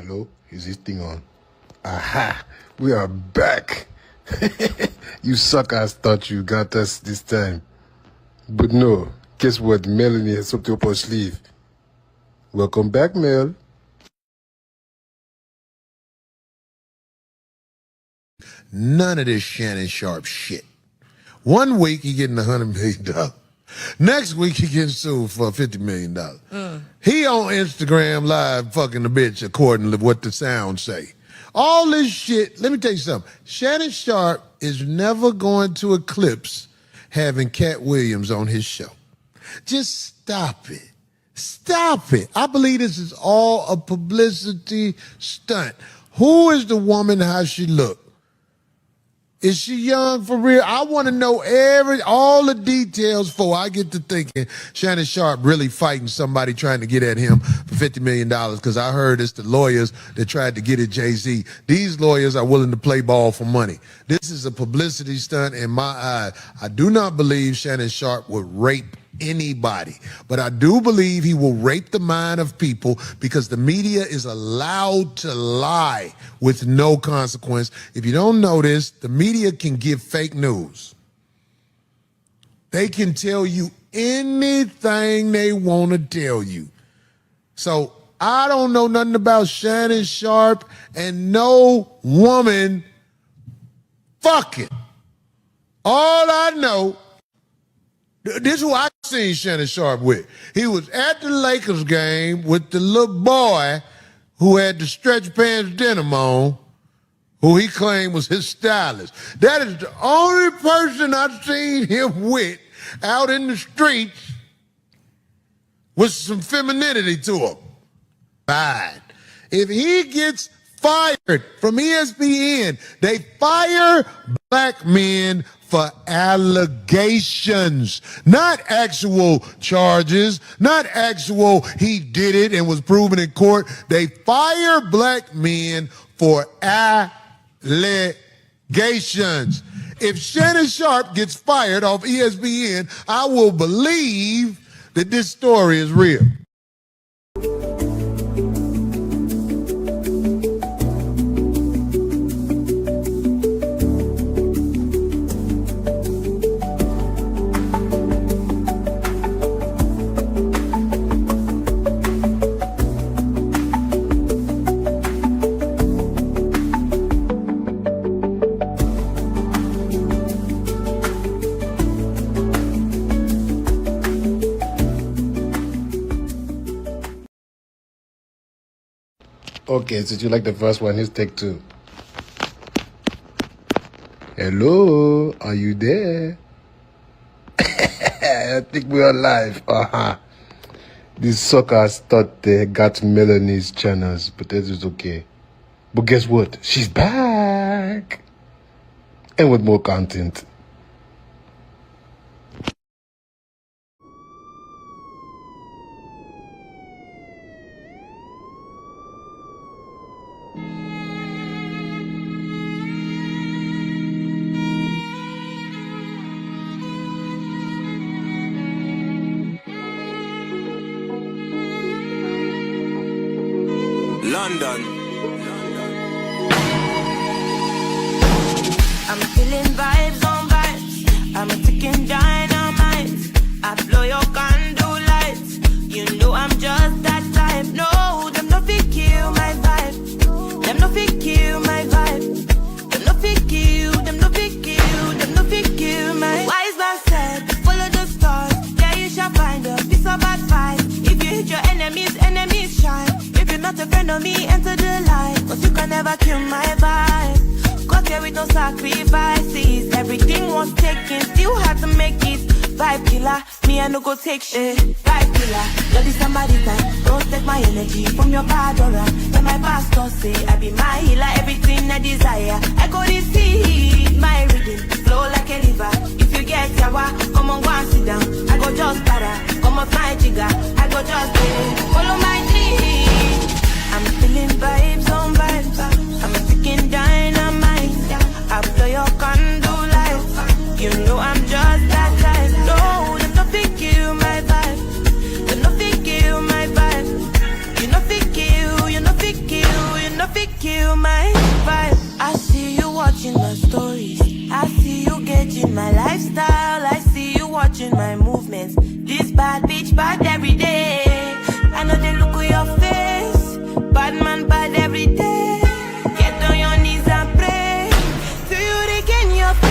Hello? Is this thing on? Aha! We are back! You suckers thought you got us this time. But no, guess what? Melanie has something up her sleeve. Welcome back, Mel. None of this Shannon Sharpe shit. 1 week he getting $100 million. Next week he getting sued for $50 million. He on Instagram live fucking the bitch according to what the sound say. All this shit, let me tell you something. Shannon Sharpe is never going to eclipse having Cat Williams on his show. Just stop it. Stop it. I believe this is all a publicity stunt. Who is the woman, how she look? Is she young for real? I want to know all the details before I get to thinking Shannon Sharpe really fighting somebody trying to get at him for $50 million, because I heard it's the lawyers that tried to get at Jay-Z. These lawyers are willing to play ball for money. This is a publicity stunt in my eyes. I do not believe Shannon Sharpe would rape anybody, but I do believe he will rape the mind of people because the media is allowed to lie with no consequence. If you don't know this, the media can give fake news. They can tell you anything they want to tell you. So I don't know nothing about Shannon Sharpe, and no woman fucking. All I know, this is who I seen Shannon Sharpe with. He was at the Lakers game with the little boy who had the stretch pants denim on, who he claimed was his stylist. That is the only person I've seen him with out in the streets with some femininity to him. Fine. If he gets fired from ESPN, they fire black men for allegations, not actual charges, not actual he did it and was proven in court. They fire black men for allegations. If Shannon Sharpe gets fired off ESPN, I will believe that this story is real. Okay, since you like the first one, here's take two. Hello, are you there? I think we're live. These suckers thought they got Melanie's channels, but that is okay. But guess what? She's back! And with more content. London. I'm feeling vibes on vibes. I'm a ticking dynamite. I blow your candle lights. You know I'm just that type. No, them no fit kill my vibe. Them no fit kill my vibe. Them no fit kill. Them no fit kill. Them no fit kill my. Wise man said, follow the stars. Yeah, you shall find a piece of advice. If you hit your enemies, enemies shine. If you're not a friend of me, enter the light. Cause you can never kill my vibe. Got here with no sacrifices. Everything was taken, still had to make it. Vibe killer, me I no go take shit. Vibe killer, love is somebody time. Don't take my energy from your bad aura. Then my pastor say I be my healer, everything I desire. I go receive my rhythm, flow like a river. If you get yawa, come on, go and sit down. I go just para, come off my jigger. I go just follow my dream. I'm feeling vibes on vibes. I'm a ticking dynamite. I blow your candle lights. You know I'm just that type. No, them no fit kill my vibe. Them no fit kill my vibe. You no fit kill, you no fit kill. my movements. This bad bitch bad every day. I know they look at your face. Bad man bad every day. Get on your knees and pray. Do you regain your faith?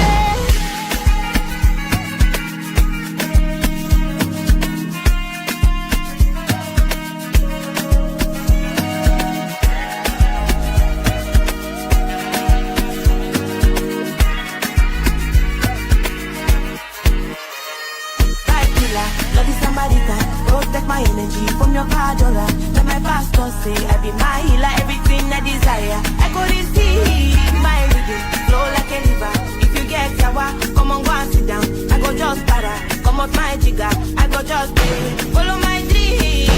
Protect my energy from your cardiola. Let my pastor say I be my healer, everything I desire. I go receive my rhythm, flow like a river. If you get sour, come on, go and sit down. I go just para, come up my jigger. I go just play, follow my dream.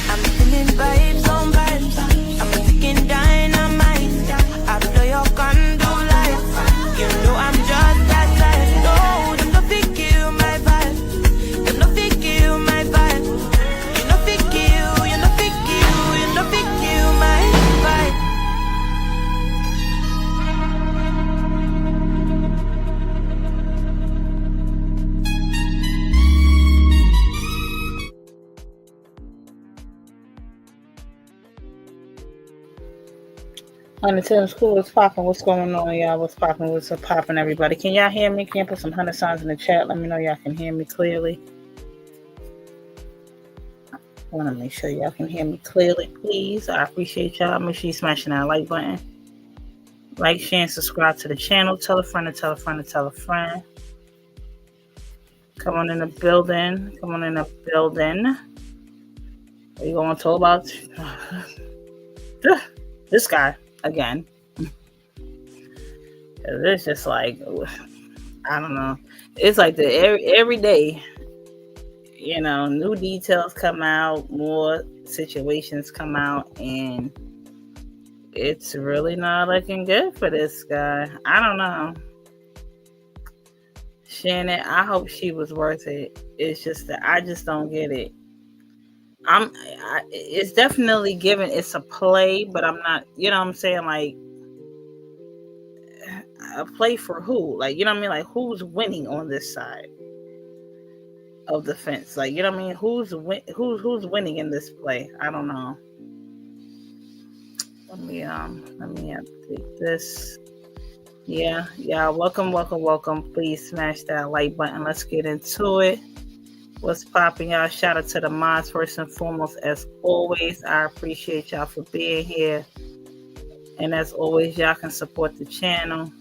I'm feeling vibes on vibes. I'm taking dynamite. I blow your candle light. You know I'm just that type. No, them no fit kill my vibe. Them no fit kill my vibe. You no fit kill, you no fit kill, you no fit kill my vibe. On the Tim School, what's popping? What's going on, y'all? What's popping? What's popping, everybody? Can y'all hear me? Can you put some 100 signs in the chat? Let me know y'all can hear me clearly. I want to make sure y'all can hear me clearly, please. I appreciate y'all. Make sure you smashing that like button. Like, share, and subscribe to the channel. Tell a friend to tell a friend to tell a friend. Come on in the building. Come on in the building. What you going to talk about? This guy. Again, it's just like, I don't know. It's like every day, you know, new details come out, more situations come out, and it's really not looking good for this guy. I don't know. Shannon, I hope she was worth it. It's just that I just don't get it. It's definitely given. It's a play, but I'm not. You know what I'm saying? Like a play for who? Like, you know what I mean? Like, who's winning on this side of the fence? Like, you know what I mean? Who's winning in this play? I don't know. Let me update this. Yeah. Welcome. Please smash that like button. Let's get into it. What's popping, y'all? Shout out to the mods first and foremost. As always, I appreciate y'all for being here. And as always, y'all can support the channel.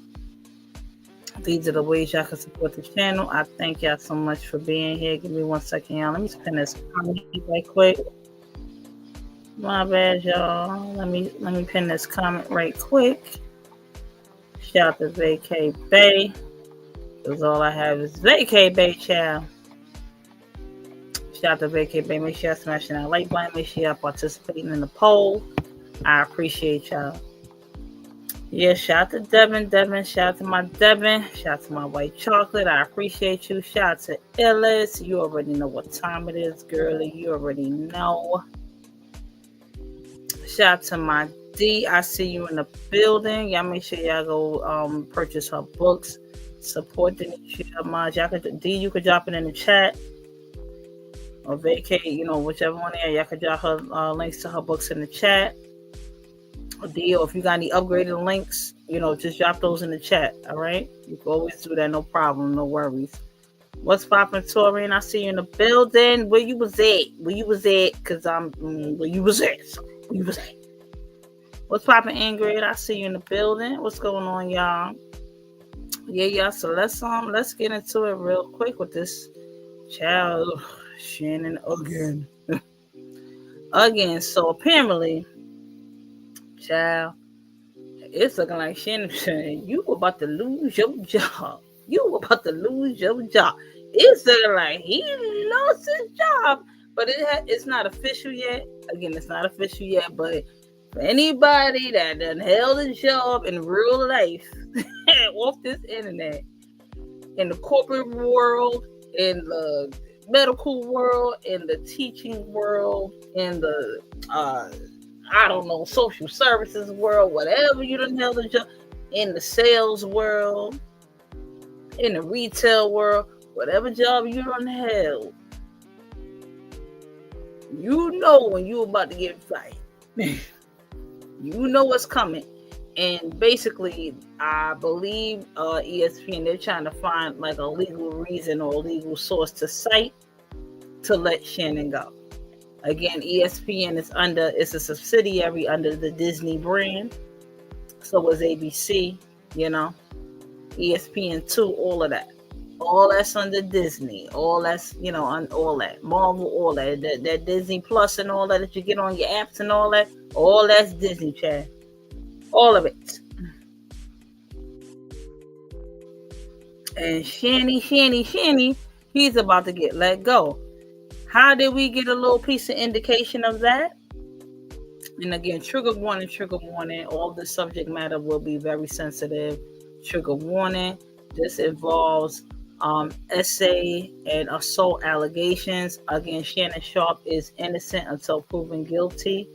These are the ways y'all can support the channel. I thank y'all so much for being here. Give me 1 second, y'all. Let me spin this comment right quick. My bad, y'all. Let me pin this comment right quick. Shout out to Vacay Bay. Because all I have is Vacay Bay, child. Shout out to Vacay Bay. Make sure y'all smashing that like button. Make sure y'all participating in the poll. I appreciate y'all. Yeah, shout out to Devin. Shout out to my Devin. Shout out to my white chocolate. I appreciate you. Shout out to Ellis. You already know what time it is, girlie. You already know. Shout out to my D. I see you in the building. Y'all make sure y'all go purchase her books. Support the mods. Y'all could D. You could drop it in the chat. Or vacate, you know, whichever one there. Y'all could drop her links to her books in the chat. Or D, or if you got any upgraded links, you know, just drop those in the chat. All right, you can always do that. No problem, no worries. What's poppin', Torian? I see you in the building. Where you was at? Cause I'm where you was at. What's poppin', Ingrid? I see you in the building. What's going on, y'all? Yeah. So let's get into it real quick with this child. Shannon again. So apparently, child, it's looking like Shannon saying, you were about to lose your job. It's looking like he lost his job. But it's not official yet. Again, it's not official yet. But for anybody that done held a job in real life off this internet, in the corporate world, in the medical world, in the teaching world, in the social services world, whatever you done held a job, in the sales world, in the retail world, whatever job you done held, you know when you about to get fired. You know what's coming. And basically, I believe ESPN, they're trying to find like a legal reason or a legal source to cite to let Shannon go. Again, ESPN it's a subsidiary under the Disney brand. So is ABC, ESPN2, all of that. All that's under Disney. All that's, on all that. Marvel, all that. That Disney Plus and all that you get on your apps and all that's Disney, Chad. All of it. And Shanny, he's about to get let go. How did we get a little piece of indication of that? And again, trigger warning. All the subject matter will be very sensitive. Trigger warning. This involves essay and assault allegations. Again, Shannon Sharpe is innocent until proven guilty.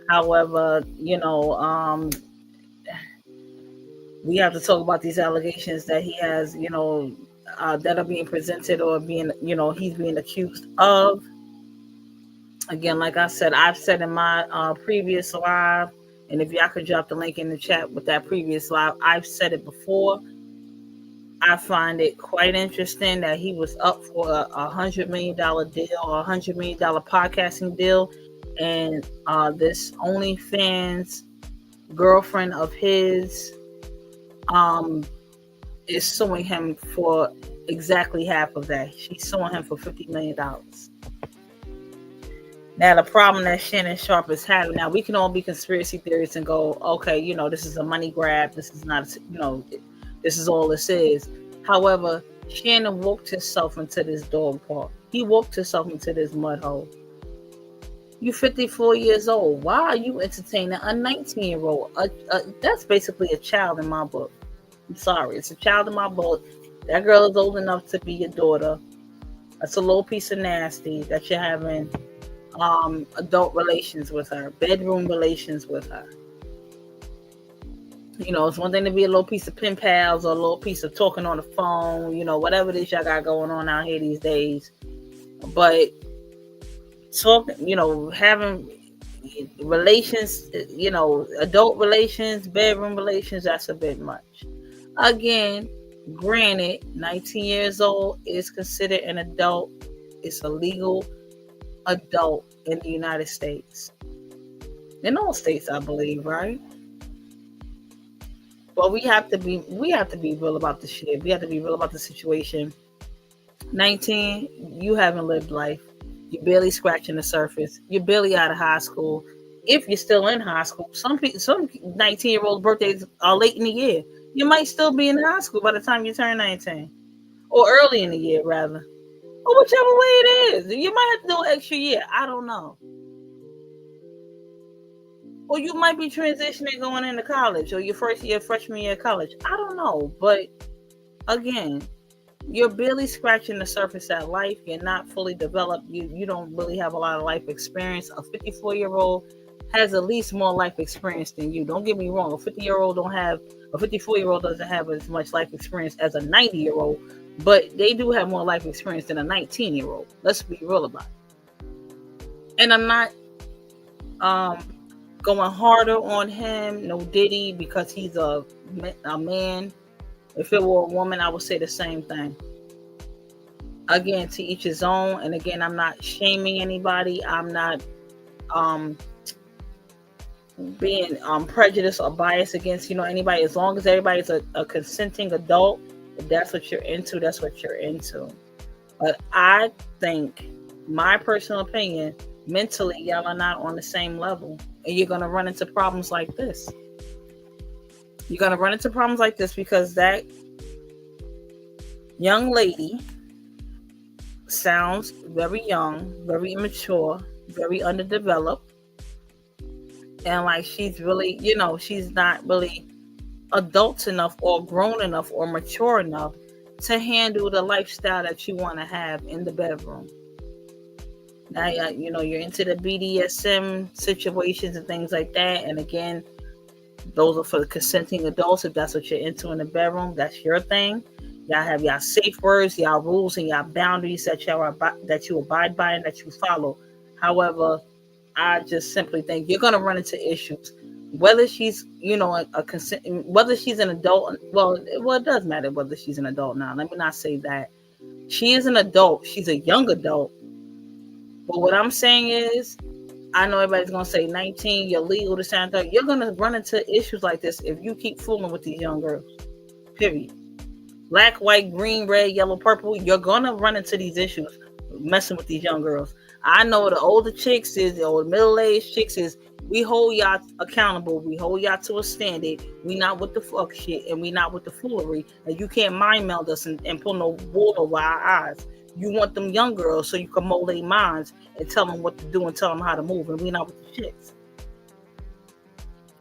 However, we have to talk about these allegations that he has, that are being presented or being, he's being accused of. Again, like I said, I've said in my previous live, and if y'all could drop the link in the chat with that previous live, I've said it before. I find it quite interesting that he was up for a $100 million deal or $100 million podcasting deal. And this OnlyFans girlfriend of his is suing him for exactly half of that. She's suing him for $50 million. Now, the problem that Shannon Sharpe is having, now we can all be conspiracy theorists and go, okay, this is a money grab. This is not, this is all this is. However, Shannon walked himself into this dog park. He walked himself into this mud hole. You're 54 years old. Why are you entertaining a 19-year-old? That's basically a child in my book. I'm sorry. It's a child in my book. That girl is old enough to be your daughter. That's a little piece of nasty that you're having adult relations with her, bedroom relations with her. It's one thing to be a little piece of pen pals or a little piece of talking on the phone, whatever it is y'all got going on out here these days. But talking, having relations, adult relations, bedroom relations, that's a bit much. Again, granted, 19 years old is considered an adult. It's a legal adult in the United States. In all states, I believe, right? But we have to be real about the shit. We have to be real about the situation. 19, you haven't lived life. You're barely scratching the surface. You're barely out of high school. If you're still in high school, some 19-year-old birthdays are late in the year. You might still be in high school by the time you turn 19, or early in the year rather, or whichever way it is. You might have to do an extra year. I don't know. Or you might be transitioning going into college, or your freshman year of college. I don't know. But again, you're barely scratching the surface at life. You're not fully developed. You don't really have a lot of life experience. A 54-year-old has at least more life experience than you. Don't get me wrong. A 54-year-old doesn't have as much life experience as a 90-year-old, but they do have more life experience than a 19-year-old. Let's be real about it. And I'm not going harder on him, no Diddy, because he's a man. If it were a woman, I would say the same thing. Again, to each his own. And again, I'm not shaming anybody. I'm not being prejudiced or biased against anybody. As long as everybody's a consenting adult, if that's what you're into, that's what you're into. But I think, my personal opinion, mentally, y'all are not on the same level. And you're going to run into problems like this. You're going to run into problems like this because that young lady sounds very young, very immature, very underdeveloped. And like she's really, she's not really adult enough or grown enough or mature enough to handle the lifestyle that you want to have in the bedroom. Now, you're into the BDSM situations and things like that. And again, those are for the consenting adults. If that's what you're into in the bedroom, that's your thing. Y'all have y'all safe words, y'all rules, and y'all boundaries that you abide by and that you follow. However, I just simply think you're gonna run into issues, whether she's whether she's an adult. Well, it does matter whether she's an adult now. Let me not say that she is an adult. She's a young adult. But what I'm saying is, I know everybody's gonna say 19, you're legal to sign. You're gonna run into issues like this if you keep fooling with these young girls. Period. Black, white, green, red, yellow, purple. You're gonna run into these issues messing with these young girls. I know the older chicks is, or middle-aged chicks is, we hold y'all accountable. We hold y'all to a standard. We not with the fuck shit, and we not with the foolery. And you can't mind meld us and pull no wool over our eyes. You want them young girls so you can mold their minds and tell them what to do and tell them how to move. And we not with the shits.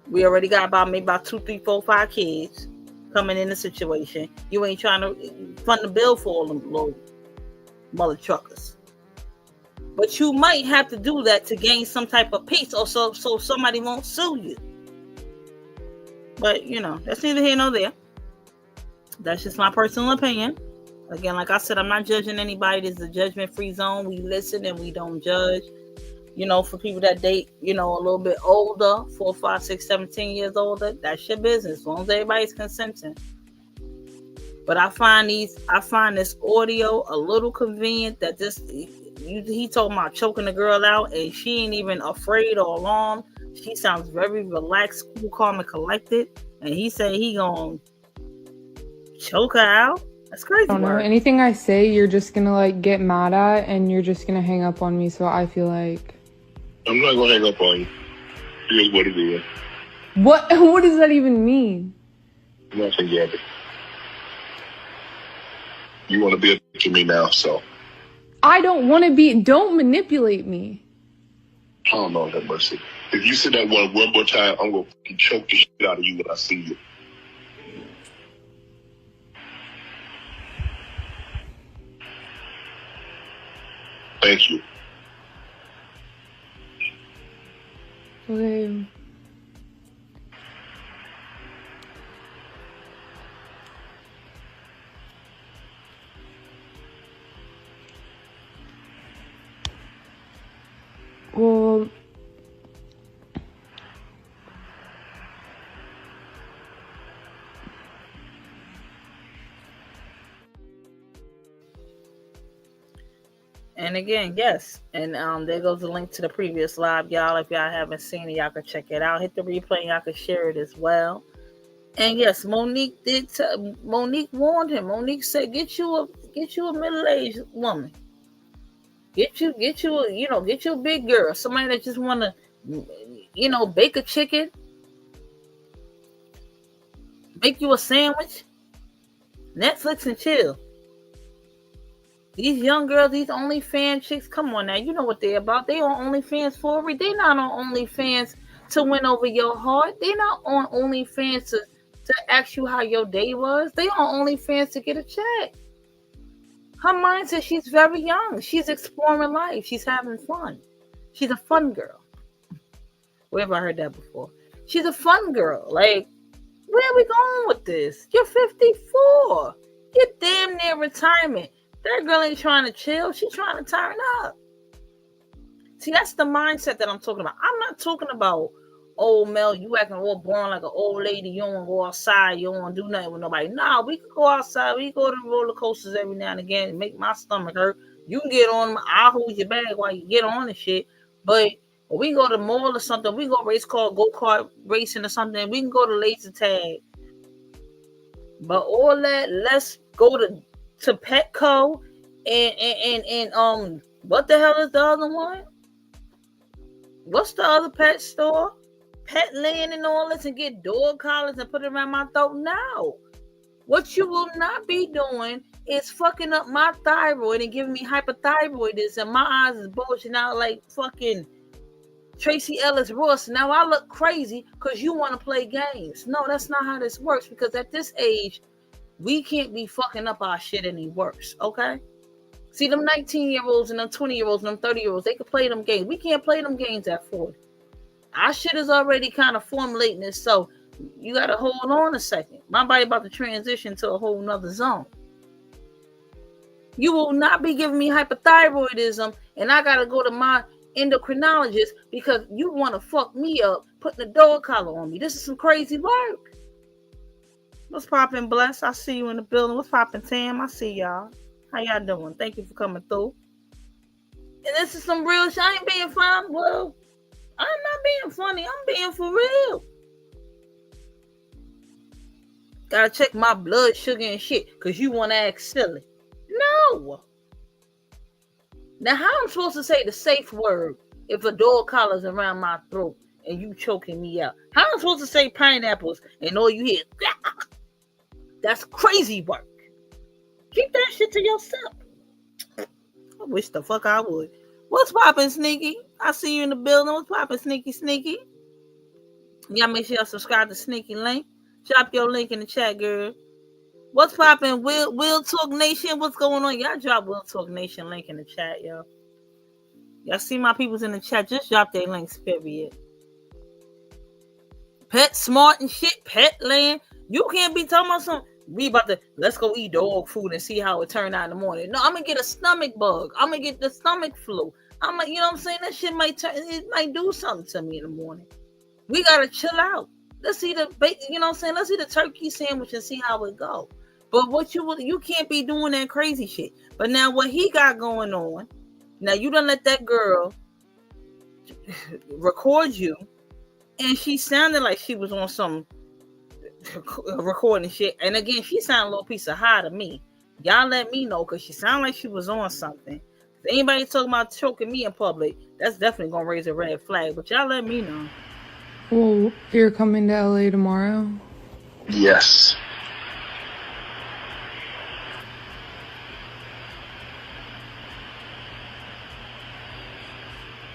We already got about 2, 3, 4, 5 kids coming in the situation. You ain't trying to fund the bill for all them little mother truckers. But you might have to do that to gain some type of peace, or so somebody won't sue you. But that's neither here nor there. That's just my personal opinion. Again, like I said, I'm not judging anybody. This is a judgment-free zone. We listen and we don't judge. For people that date, a little bit older, 4, 5, 6, 17 years older, that's your business, as long as everybody's consenting. But I find this audio a little convenient. That he talking about choking the girl out, and she ain't even afraid or alarmed. She sounds very relaxed, cool, calm, and collected. And he said he gonna choke her out. That's crazy. I don't know. Anything I say, you're just gonna get mad at, and you're just gonna hang up on me. So I feel like I'm not gonna hang up on you. Here's what it is. What does that even mean? Nothing yet. You want to be a bitch to me now, so. I don't want to be. Don't manipulate me. I don't know that mercy. If you say that one more time, I'm gonna fucking choke the shit out of you when I see you. Thank you. Okay. Well, and again, yes. And there goes the link to the previous live, y'all. If y'all haven't seen it, y'all can check it out. Hit the replay, and y'all can share it as well. And yes, Monique Monique warned him. Monique said, "Get you a middle-aged woman. Get you a big girl, somebody that just want to, bake a chicken, make you a sandwich, Netflix and chill." These young girls, these OnlyFans chicks, come on now, you know what they're about. They on OnlyFans for a reason. They not on OnlyFans to win over your heart. They not on OnlyFans to ask you how your day was. They on OnlyFans to get a check. Her mind says she's very young. She's exploring life. She's having fun. She's a fun girl. Where have I heard that before? She's a fun girl. Like, where are we going with this? You're 54. You're damn near retirement. That girl ain't trying to chill. She's trying to turn up. See, that's the mindset that I'm talking about. I'm not talking about, oh, Mel, you acting all boring like an old lady. You don't want to go outside. You don't want to do nothing with nobody. Nah, we can go outside. We can go to the roller coasters every now and again and make my stomach hurt. You can get on them. I'll hold your bag while you get on and shit. But we can go to the mall or something. We can go go-kart racing or something. We can go to laser tag. But all that, let's go to Petco and what the hell is the other one? What's the other pet store? Petland and all this, and get dog collars and put it around my throat? No. What you will not be doing is fucking up my thyroid and giving me hypothyroidism, and my eyes is bulging out like fucking Tracy Ellis Ross. Now I look crazy because you want to play games. No, that's not how this works, because at this age, we can't be fucking up our shit any worse, okay? See, them 19-year-olds and them 20-year-olds and them 30-year-olds, they can play them games. We can't play them games at 40. Our shit is already kind of formulating this, so you got to hold on a second. My body about to transition to a whole nother zone. You will not be giving me hypothyroidism, and I gotta go to my endocrinologist because you want to fuck me up, putting a dog collar on me. This is some crazy work. What's poppin', Bless? I see you in the building. What's poppin', Tam? I see y'all. How y'all doing? Thank you for coming through. And this is some real shit. I ain't being funny. Well, I'm not being funny. I'm being for real. Gotta check my blood sugar and shit because you want to act silly. No. Now, how I'm supposed to say the safe word if a dog collar's around my throat and you choking me out? How am I supposed to say pineapples and all you hear? That's crazy work. Keep that shit to yourself. I wish the fuck I would. What's poppin', Sneaky? I see you in the building. What's poppin', Sneaky? Y'all make sure y'all subscribe to Sneaky Link. Drop your link in the chat, girl. What's poppin'? Will Talk Nation? What's going on? Y'all drop Will Talk Nation link in the chat, yo. Y'all see my peoples in the chat? Just drop their links, period. Pet Smart and shit. Pet Land. You can't be talking about something. We about to, let's go eat dog food and see how it turned out in the morning. No, I'm going to get a stomach bug. I'm going to get the stomach flu. I'm like, you know what I'm saying? That shit might do something to me in the morning. We got to chill out. Let's see the, you know what I'm saying? Let's see the turkey sandwich and see how it go. But what you can't be doing that crazy shit. But now what he got going on, now you done let that girl record you, and she sounded like she was on some recording shit. And again, she sounded a little piece of high to me. Y'all let me know, because she sounded like she was on something. If anybody talking about choking me in public, that's definitely gonna raise a red flag. But y'all let me know. Well, you're coming to LA tomorrow? Yes.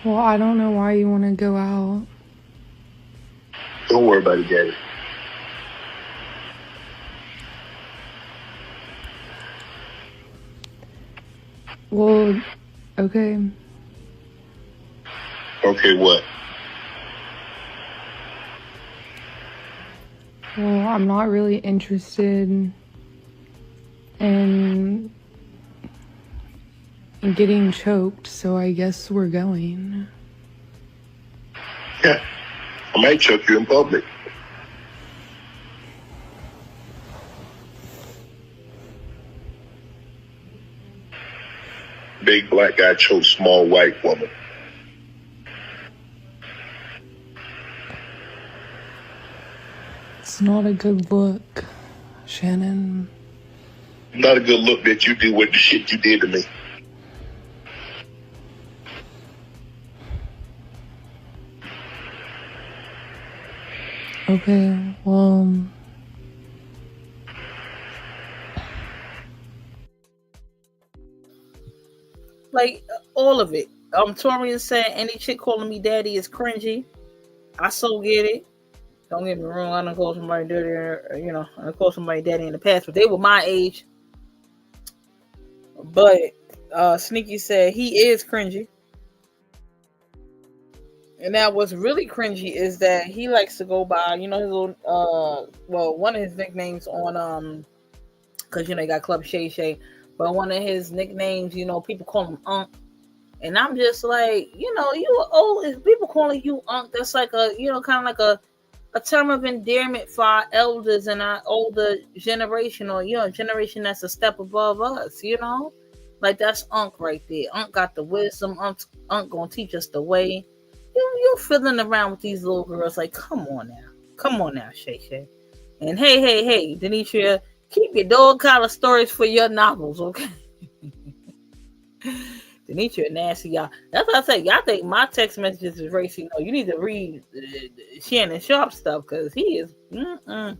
Well, I don't know why you want to go out. Don't worry about it, Daddy. Well, okay. Okay, what? Well, I'm not really interested in getting choked, so I guess we're going. Yeah. I might choke you in public. Big black guy chokes small white woman. It's not a good look, Shannon. Not a good look that you do with the shit you did to me. Okay, well... Like, all of it. Torian said any chick calling me daddy is cringy. I so get it. Don't get me wrong, I done called somebody daddy, you know, I done called somebody daddy in the past, but they were my age. But Sneaky said he is cringy. And now what's really cringy is that he likes to go by, you know, his little, well, one of his nicknames on, because, you know, he got Club Shay Shay, but one of his nicknames, you know, people call him Unc. And I'm just like, you know, you are old. If people calling you Unc, that's like a, you know, kind of like a term of endearment for our elders and our older generation, or, you know, generation that's a step above us, you know? Like, that's Unc right there. Unc got the wisdom. Unc gonna teach us the way. You fiddling around with these little girls like, come on now, Shay Shay. And hey, Demetria, keep your dog collar stories for your novels, okay? Demetria nasty, y'all. That's what I say. Y'all think my text messages is racy. No, you need to read Shannon Sharpe stuff, because he is No,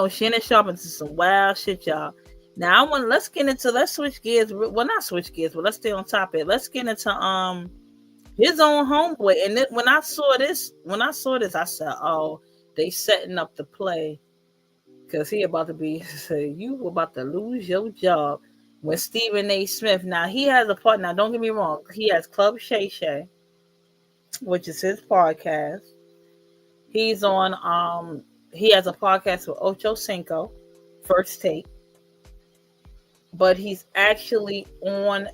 Shannon Sharpe into some wild shit, y'all. Now let's switch gears. Well, not switch gears, but let's stay on topic. Let's get into his own homeboy. And then when I saw this, I said, oh, they setting up the play, because he about to be you about to lose your job when Stephen A. Smith. Now he has a partner. Now, don't get me wrong, he has Club Shay Shay, which is his podcast. He's on he has a podcast with Ocho Cinco, First Take. but he's actually on,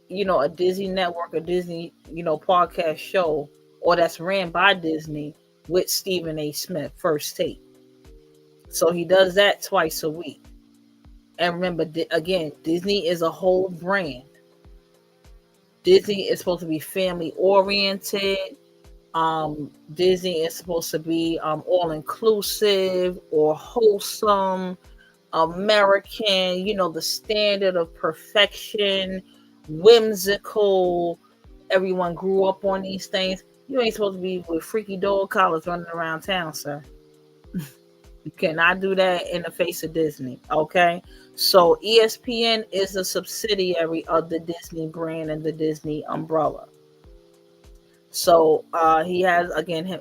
a Disney network, a Disney, podcast show, or that's ran by Disney with Stephen A. Smith, First Take. So he does that twice a week. And remember, again, Disney is a whole brand. Disney is supposed to be family oriented. Disney is supposed to be all inclusive or wholesome, American, the standard of perfection, whimsical. Everyone grew up on these things. You ain't supposed to be with freaky dog collars running around town, sir. You cannot do that in the face of Disney, okay? So ESPN is a subsidiary of the Disney brand and the Disney umbrella. So he has, again,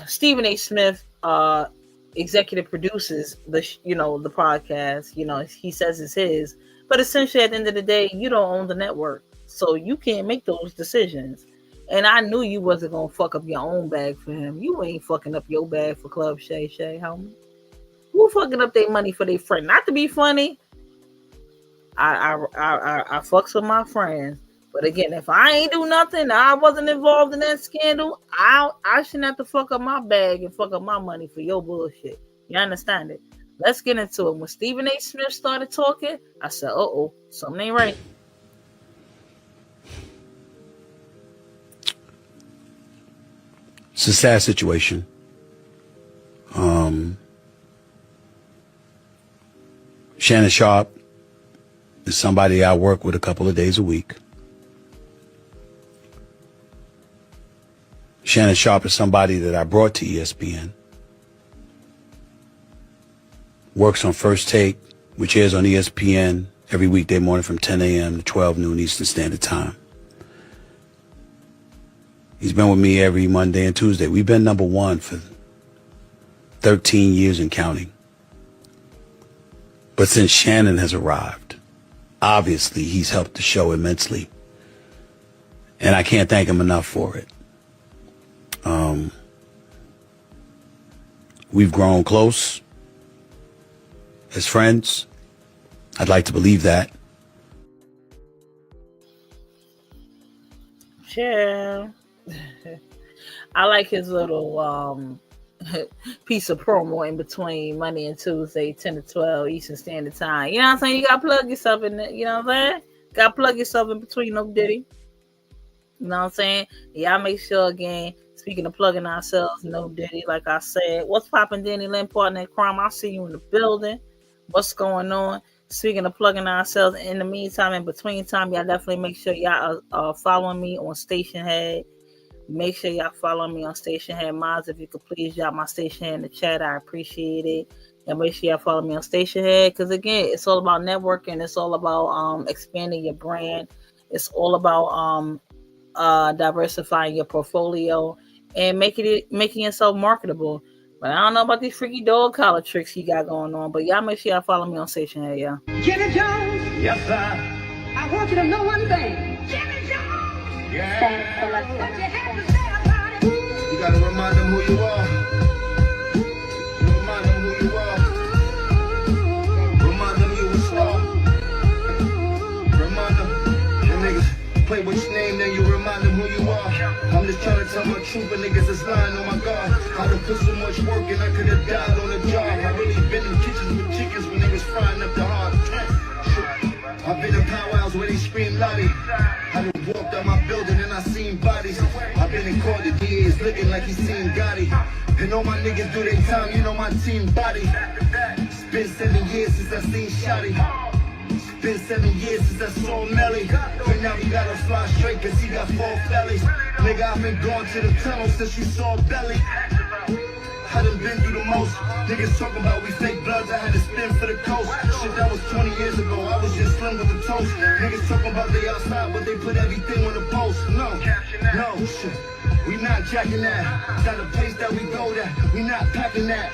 Stephen A. Smith executive produces the podcast. He says it's his, but essentially at the end of the day, you don't own the network, so you can't make those decisions. And I knew you wasn't gonna fuck up your own bag for him. You ain't fucking up your bag for Club Shay Shay, homie. Who fucking up their money for their friend? Not to be funny. I fucks with my friends, but again, if I ain't do nothing, I wasn't involved in that scandal, I shouldn't have to fuck up my bag and fuck up my money for your bullshit. You understand it? Let's get into it. When Stephen A. Smith started talking, I said, "Uh-oh, something ain't right." It's a sad situation. Shannon Sharpe is somebody I work with a couple of days a week. Shannon Sharpe is somebody that I brought to ESPN. Works on First Take, which airs on ESPN every weekday morning from 10 a.m. to 12 noon Eastern Standard Time. He's been with me every Monday and Tuesday. We've been number one for 13 years and counting. But since Shannon has arrived, obviously he's helped the show immensely. And I can't thank him enough for it. We've grown close as friends. I'd like to believe that. Yeah. I like his little piece of promo in between Monday and Tuesday, 10 to 12 Eastern Standard Time. You know what I'm saying? You got to plug yourself in there. You know what I'm saying? Got to plug yourself in between no Diddy. You know what I'm saying? Y'all make sure, again, speaking of plugging ourselves, no Diddy, like I said. What's popping, Danny Lynn, partner in crime? I see you in the building. What's going on? Speaking of plugging ourselves, in the meantime, in between time, y'all definitely make sure y'all are following me on Station Head. Make sure y'all follow me on Station Head. Miles, if you could please drop my Station Head in the chat, I appreciate it. And make sure y'all follow me on Station Head, because again, it's all about networking. It's all about expanding your brand. It's all about diversifying your portfolio and making yourself marketable. But I don't know about these freaky dog collar tricks you got going on. But y'all make sure y'all follow me on Station Head, y'all. Jimmy Jones. Yes, sir. I want you to know one thing. Jimmy Jones. Yeah. What you have to say about it. You gotta remind them who you are. Remind them who you are. Remind them you was strong. Remind them. Them niggas play with your name, then you remind them who you are. I'm just trying to tell my truth, but niggas is lying on my guard. I done put so much work and I could have died on the job. I really been in kitchens with chickens when niggas frying up the heart. I've been in powwows where they scream lottie. I done walked out my building and I seen bodies. I've been in court, the DA is looking like he seen Gotti. And all my niggas do their time, you know my team body. It's been 7 years since I seen Shotty. It's been 7 years since I saw Melly. But now we gotta fly straight cause he got 4 bellies. Nigga, I've been going to the tunnel since you saw Belly. I done been through the most. Niggas talking about we fake bloods, I had to spin for the coast. Shit, that was 20 years ago, I was just slim with the toast. Niggas talking about they outside, but they put everything on the post. No, shit, we not jacking that. Got a place that we go there, we not packing that.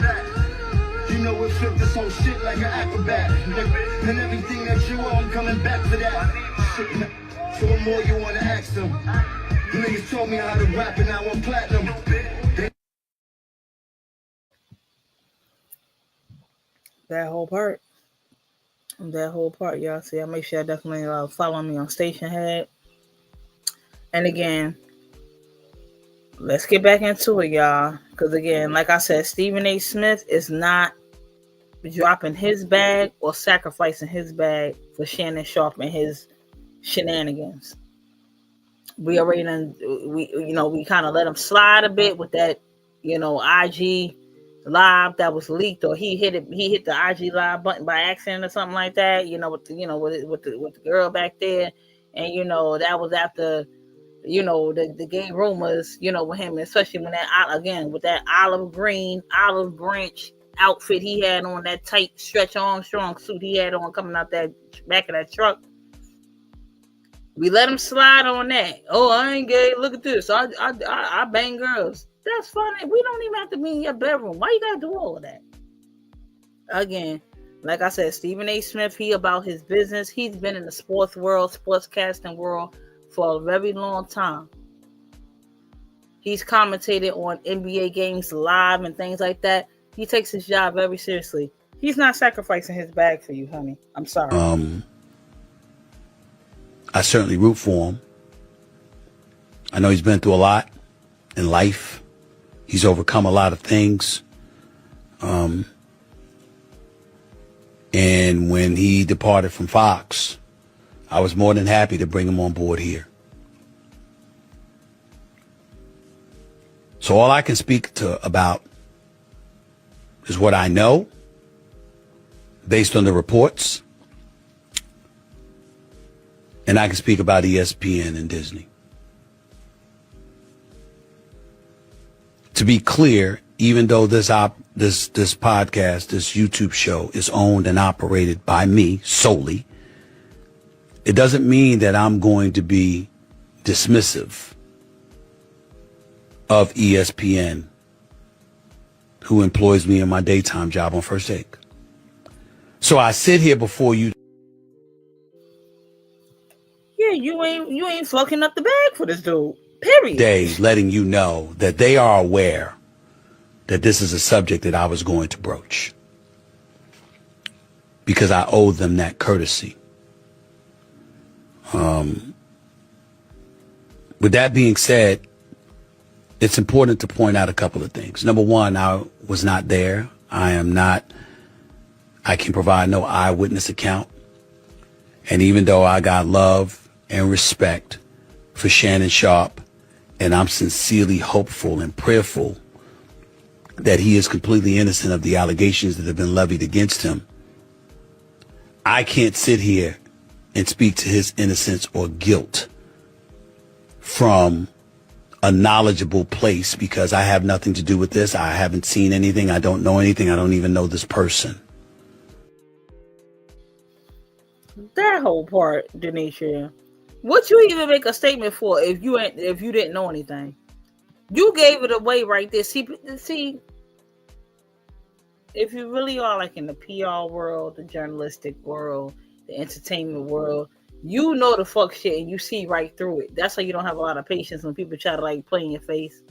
You know we flip this whole shit like an acrobat. And everything that you owe, I'm coming back for that. Shit, so what more you wanna ask them? You niggas told me how to rap and I want platinum. That whole part. That whole part, y'all. See, I make sure I definitely follow me on Station Head. And again, let's get back into it, y'all. Because again, like I said, Stephen A. Smith is not dropping his bag or sacrificing his bag for Shannon Sharpe and his shenanigans. We already done, we kind of let him slide a bit with that, IG live that was leaked, or he hit the IG live button by accident or something like that, with the girl back there. And that was after the gay rumors, with him, especially when with that olive branch outfit he had on, that tight stretch Armstrong suit he had on coming out that back of that truck. We let him slide on that. Oh, I ain't gay. Look at this. I bang girls. That's funny. We don't even have to be in your bedroom. Why you gotta do all of that? Again, like I said, Stephen A. Smith, he about his business. He's been in the sports world, sportscasting world for a very long time. He's commentated on NBA games live and things like that. He takes his job very seriously. He's not sacrificing his bag for you, honey. I'm sorry. I certainly root for him. I know he's been through a lot in life. He's overcome a lot of things. And when he departed from Fox, I was more than happy to bring him on board here. So all I can speak about is what I know based on the reports. And I can speak about ESPN and Disney. To be clear, even though this podcast, this YouTube show is owned and operated by me solely, it doesn't mean that I'm going to be dismissive of ESPN, who employs me in my daytime job on First Take. So I sit here before you. Yeah, you ain't fucking up the bag for this dude. Period. Day, letting you know that they are aware that this is a subject that I was going to broach, because I owe them that courtesy. With that being said, it's important to point out a couple of things. Number one, I was not there. I can provide no eyewitness account. And even though I got love and respect for Shannon Sharpe, and I'm sincerely hopeful and prayerful that he is completely innocent of the allegations that have been levied against him, I can't sit here and speak to his innocence or guilt from a knowledgeable place, because I have nothing to do with this. I haven't seen anything. I don't know anything. I don't even know this person. That whole part, Denisha. What you even make a statement for if you didn't know anything? You gave it away right there. See, if you really are like in the PR world, the journalistic world, the entertainment world, you know the fuck shit and you see right through it. That's why you don't have a lot of patience when people try to like play in your face,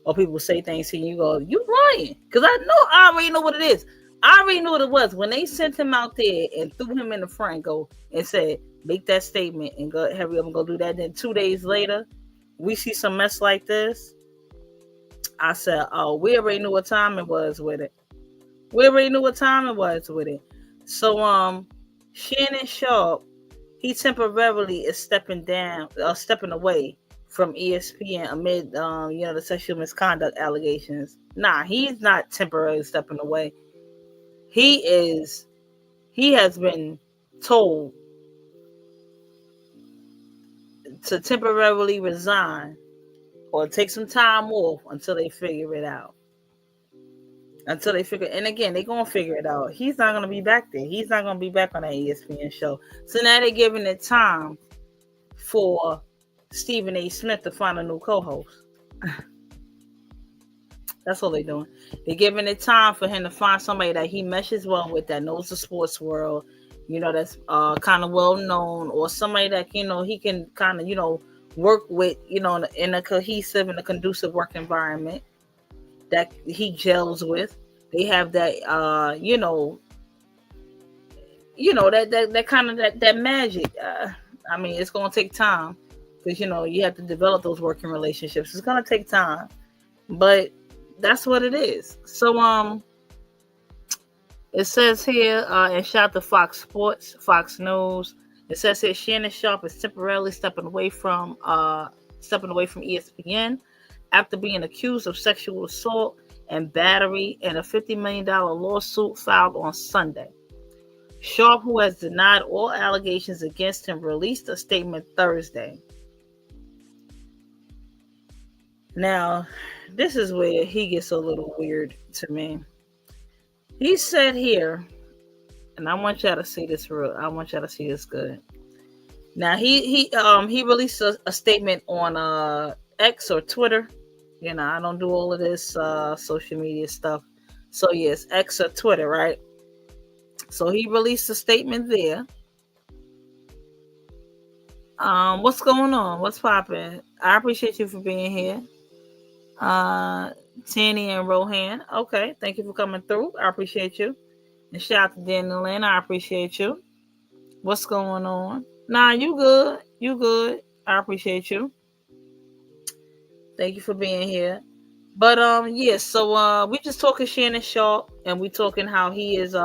or people say things to you, you go, you lying. Because I already know what it is. I already knew what it was when they sent him out there and threw him in the front and said, make that statement and go hurry up and go do that. Then 2 days later, we see some mess like this. I said, oh, we already knew what time it was with it. So Shannon Sharpe, he temporarily is stepping away from ESPN amid the sexual misconduct allegations. Nah, he's not temporarily stepping away. He has been told to temporarily resign or take some time off until they figure it out. And again, they're going to figure it out. He's not going to be back there. He's not going to be back on that ESPN show. So now they're giving it time for Stephen A. Smith to find a new co-host. That's all they're doing. They're giving it time for him to find somebody that he meshes well with, that knows the sports world, that's kind of well known, or somebody that, he can kind of, work with, in a cohesive and a conducive work environment that he gels with. They have that, that kind of that magic. I mean, it's gonna take time because you have to develop those working relationships. It's gonna take time, but that's what it is. So it says here, and shout out to Fox Sports, Fox News. It says here Shannon Sharpe is temporarily stepping away from ESPN after being accused of sexual assault and battery in a $50 million lawsuit filed on Sunday. Sharpe, who has denied all allegations against him, released a statement Thursday. Now, this is where he gets a little weird to me. He said here, and I want y'all to see this I want y'all to see this good. Now he released a statement on X or Twitter. I don't do all of this social media stuff. So yes, X or Twitter, right? So he released a statement there. What's going on? What's popping? I appreciate you for being here. Tanny and Rohan. Okay, thank you for coming through. I appreciate you. And shout out to Daniel Lynn. I appreciate you. What's going on? Nah, you good. You good. I appreciate you. Thank you for being here. But so we just talking Shannon Sharpe, and we talking how he is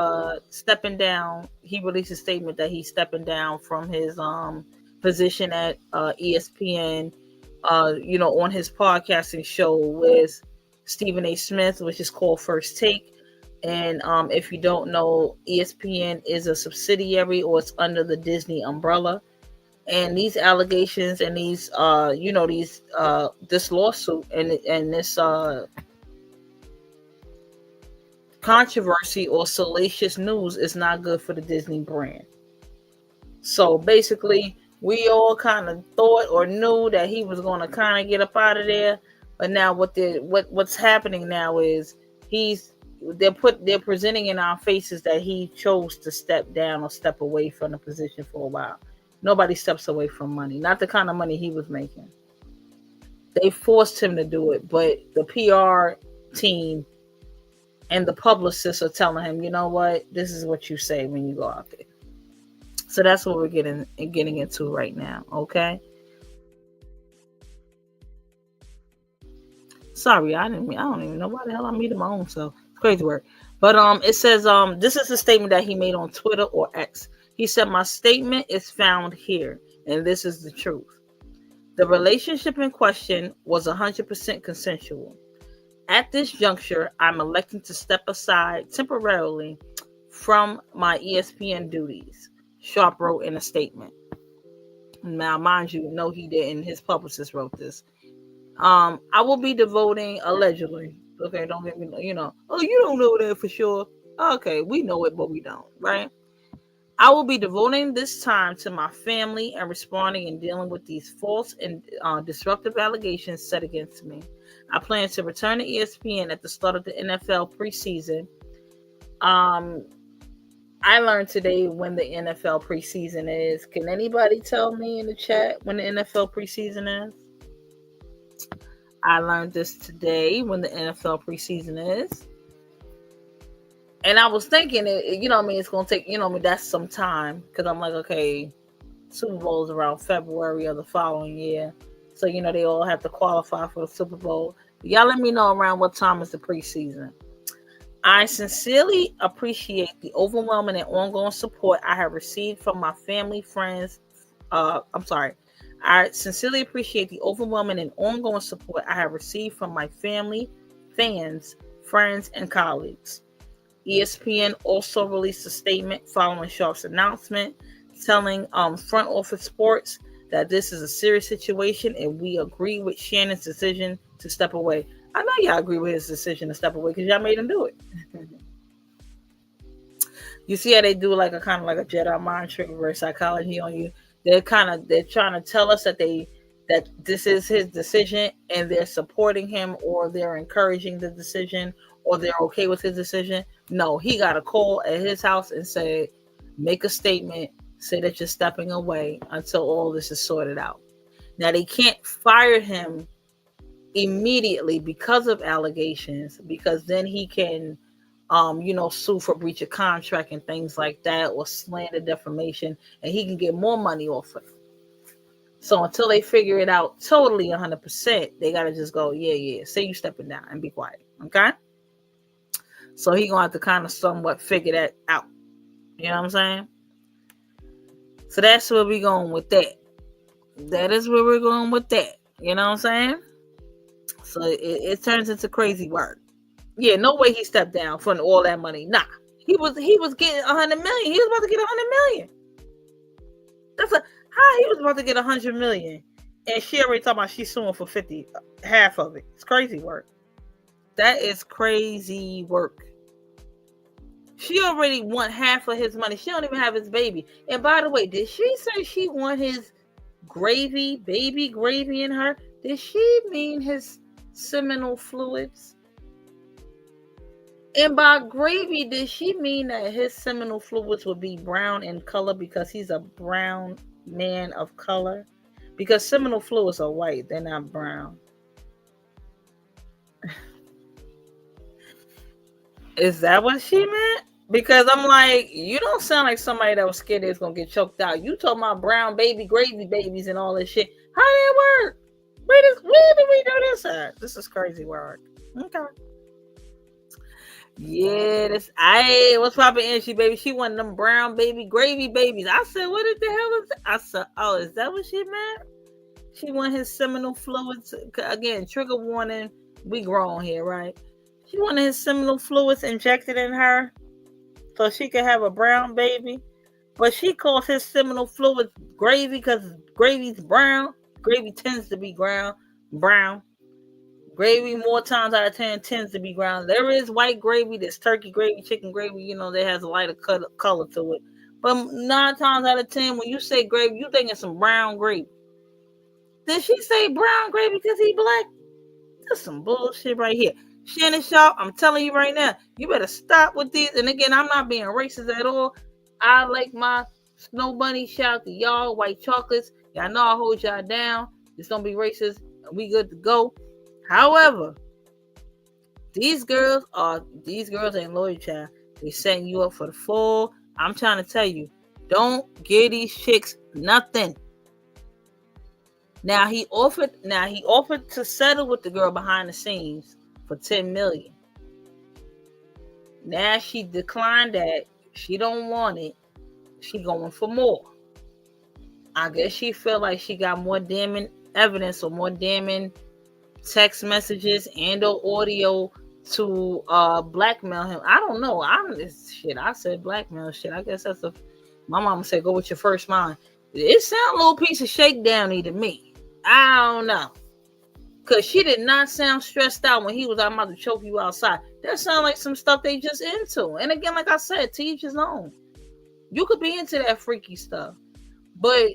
stepping down. He released a statement that he's stepping down from his position at ESPN. On his podcasting show with Stephen A. Smith, which is called First Take. And if you don't know, ESPN is a subsidiary, or it's under the Disney umbrella. And these allegations and these this lawsuit and this controversy or salacious news is not good for the Disney brand. So basically, we all kind of thought or knew that he was going to kind of get up out of there, but now what's happening now is they're presenting in our faces that he chose to step down or step away from the position for a while. Nobody steps away from money, not the kind of money he was making. They forced him to do it, but the PR team and the publicists are telling him, you know what, this is what you say when you go out there. So that's what we're getting into right now, okay? Sorry, I don't even know why the hell I muted my own self. It's crazy work. But it says this is a statement that he made on Twitter or X. He said, "My statement is found here, and this is the truth. The relationship in question was 100% consensual. At this juncture, I'm electing to step aside temporarily from my ESPN duties," Sharpe wrote in a statement. Now, mind you, no, he didn't. His publicist wrote this. I will be devoting, allegedly. Okay, don't get me, oh, you don't know that for sure. Okay, we know it, but we don't, right? I will be devoting this time to my family and responding and dealing with these false and disruptive allegations set against me. I plan to return to ESPN at the start of the NFL preseason. I learned today when the NFL preseason is. Can anybody tell me in the chat when the NFL preseason is? I learned this today when the NFL preseason is. And I was thinking, it's going to take, that's some time. Because I'm like, okay, Super Bowl is around February of the following year. So, they all have to qualify for the Super Bowl. But y'all let me know around what time is the preseason. I sincerely appreciate the overwhelming and ongoing support I have received from my family, friends. I sincerely appreciate the overwhelming and ongoing support I have received from my family, fans, friends, and colleagues. ESPN also released a statement following Sharpe's announcement, telling Front Office Sports that this is a serious situation and we agree with Shannon's decision to step away. I know y'all agree with his decision to step away because y'all made him do it. You see how they do like a kind of like a Jedi mind trick reverse psychology on you. They're trying to tell us that this is his decision and they're supporting him or they're encouraging the decision or they're okay with his decision. No, he got a call at his house and said, make a statement, say that you're stepping away until all this is sorted out. Now they can't fire him immediately because of allegations, because then he can sue for breach of contract and things like that, or slander, defamation, and he can get more money off of it. So until they figure it out totally 100%, they gotta just go, yeah, say you stepping down and be quiet, okay? So he gonna have to kind of somewhat figure that out. You know what I'm saying? So that's where we going with that. That is where we're going with that. You know what I'm saying? So it turns into crazy work. Yeah, no way he stepped down for all that money. Nah, he was getting 100 million. He was about to get 100 million. How he was about to get 100 million, and she already talking about she's suing for 50, half of it. It's crazy work. That is crazy work. She already want half of his money. She don't even have his baby. And by the way, did she say she want his baby gravy in her? Did she mean his seminal fluids? And by gravy, did she mean that his seminal fluids would be brown in color because he's a brown man of color? Because seminal fluids are white, they're not brown. Is that what she meant? Because I'm like, you don't sound like somebody that was scared they was gonna get choked out. You talking about brown baby gravy babies and all this shit. How did it work? Where did we do this at? This is crazy work. Okay. Yeah, what's poppin', Angie, baby? She wanted them brown baby gravy babies. I said, what the hell is that? I said, oh, is that what she meant? She want his seminal fluids. Again, trigger warning. We grown here, right? She wanted his seminal fluids injected in her so she could have a brown baby. But she calls his seminal fluids gravy because gravy's brown. Gravy tends to be brown. Gravy more times out of 10 tends to be brown. There is white gravy, there's turkey gravy, chicken gravy, that has a lighter color to it. But 9 times out of 10, when you say gravy, you thinking some brown gravy. Did she say brown gravy because he black? That's some bullshit right here. Shannon Sharpe, I'm telling you right now, you better stop with these. And again, I'm not being racist at all. I like my snow bunny. Shout out to y'all, white chocolates. Y'all know I hold y'all down. Just don't be racist. We good to go. However, these girls ain't loyal, child. They setting you up for the fall. I'm trying to tell you, don't give these chicks nothing. Now he offered to settle with the girl behind the scenes for 10 million. Now she declined that. She don't want it. She going for more. I guess she feel like she got more damning evidence or more damning text messages and or audio to blackmail him. I don't know. I said blackmail shit. I guess that's my mama said go with your first mind. It sound a little piece of shakedowny to me. I don't know. Cause she did not sound stressed out when he was I'm about to choke you outside. That sound like some stuff they just into. And again, like I said, to each his own. You could be into that freaky stuff. But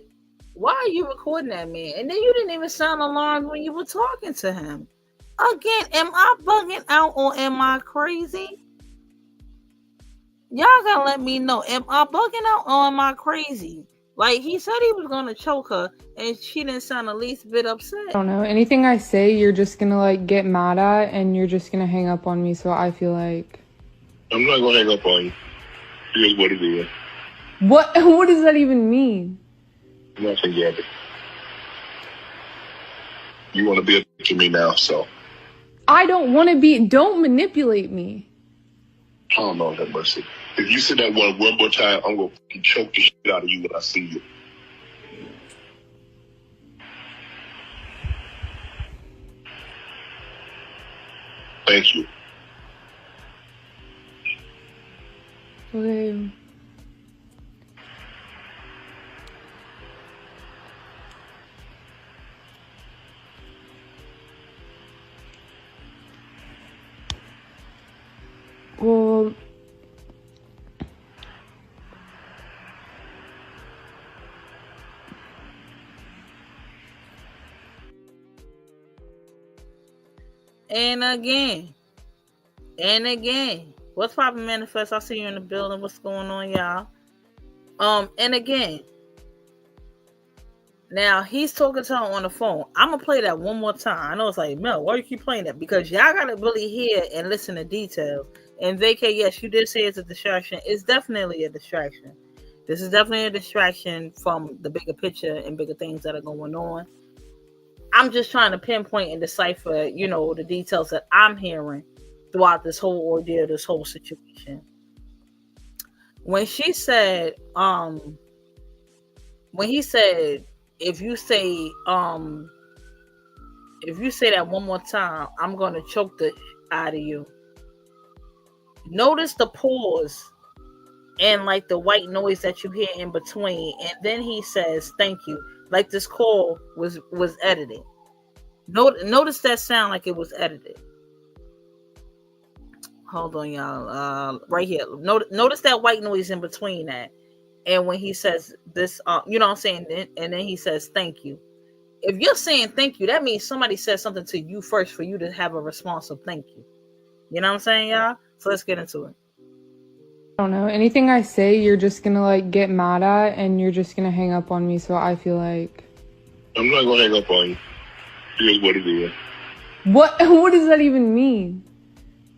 why are you recording that man? And then you didn't even sound alarmed when you were talking to him. Again, am I bugging out or am I crazy? Y'all gotta let me know. Am I bugging out or am I crazy? Like, he said he was gonna choke her and she didn't sound the least bit upset. I don't know. Anything I say, you're just gonna get mad at and you're just gonna hang up on me. So I feel like I'm not gonna hang up on you. Here's what it is. What does that even mean? Nothing yet. You want to be a bitch to me now, so. I don't want to be. Don't manipulate me. I don't know that mercy. If you say that one more time, I'm gonna fucking choke the shit out of you when I see you. Thank you. Okay. Well, and again, what's poppin', Manifest? I see you in the building. What's going on, y'all? And again, now he's talking to her on the phone. I'm gonna play that one more time. I know it's like, Mel, why do you keep playing that? Because y'all gotta really hear and listen to details. And VK, yes, you did say it's a distraction. It's definitely a distraction. This is definitely a distraction from the bigger picture and bigger things that are going on. I'm just trying to pinpoint and decipher, the details that I'm hearing throughout this whole ordeal, this whole situation. When she said, when he said, if you say that one more time, I'm gonna choke the out of you. Notice the pause and like the white noise that you hear in between, and then he says thank you, like this call was edited. Notice that sound like it was edited. Hold on, y'all. Right here. Notice that white noise in between that, and when he says this, you know what I'm saying, and then he says thank you. If you're saying thank you, that means somebody said something to you first for you to have a response of thank you. You know what I'm saying, y'all? So let's get into it. I don't know. Anything I say, you're just gonna like get mad at, and you're just gonna hang up on me. So I feel like I'm not gonna hang up on you. Here's what it is. what? What does that even mean?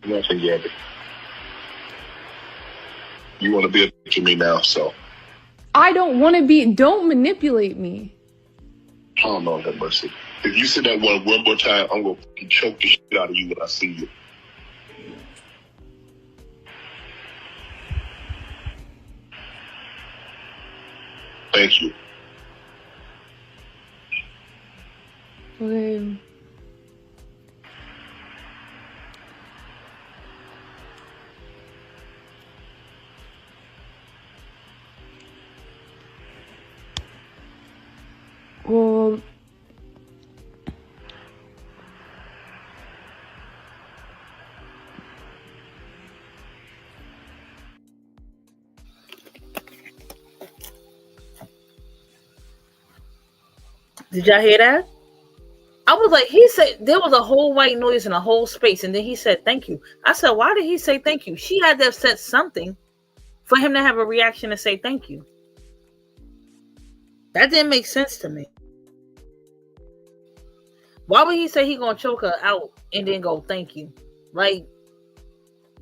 Nothing yet. You want to be a bitch to me now, so. I don't want to be. Don't manipulate me. Oh, Lord have mercy. If you say that one more time, I'm gonna fucking choke the shit out of you when I see you. Thank you. Okay. Well, did y'all hear that? I was like, he said there was a whole white noise in a whole space, and then he said thank you. I said, why did he say thank you? She had to have said something for him to have a reaction to say thank you. That didn't make sense to me. Why would he say he gonna choke her out and then go thank you? Like,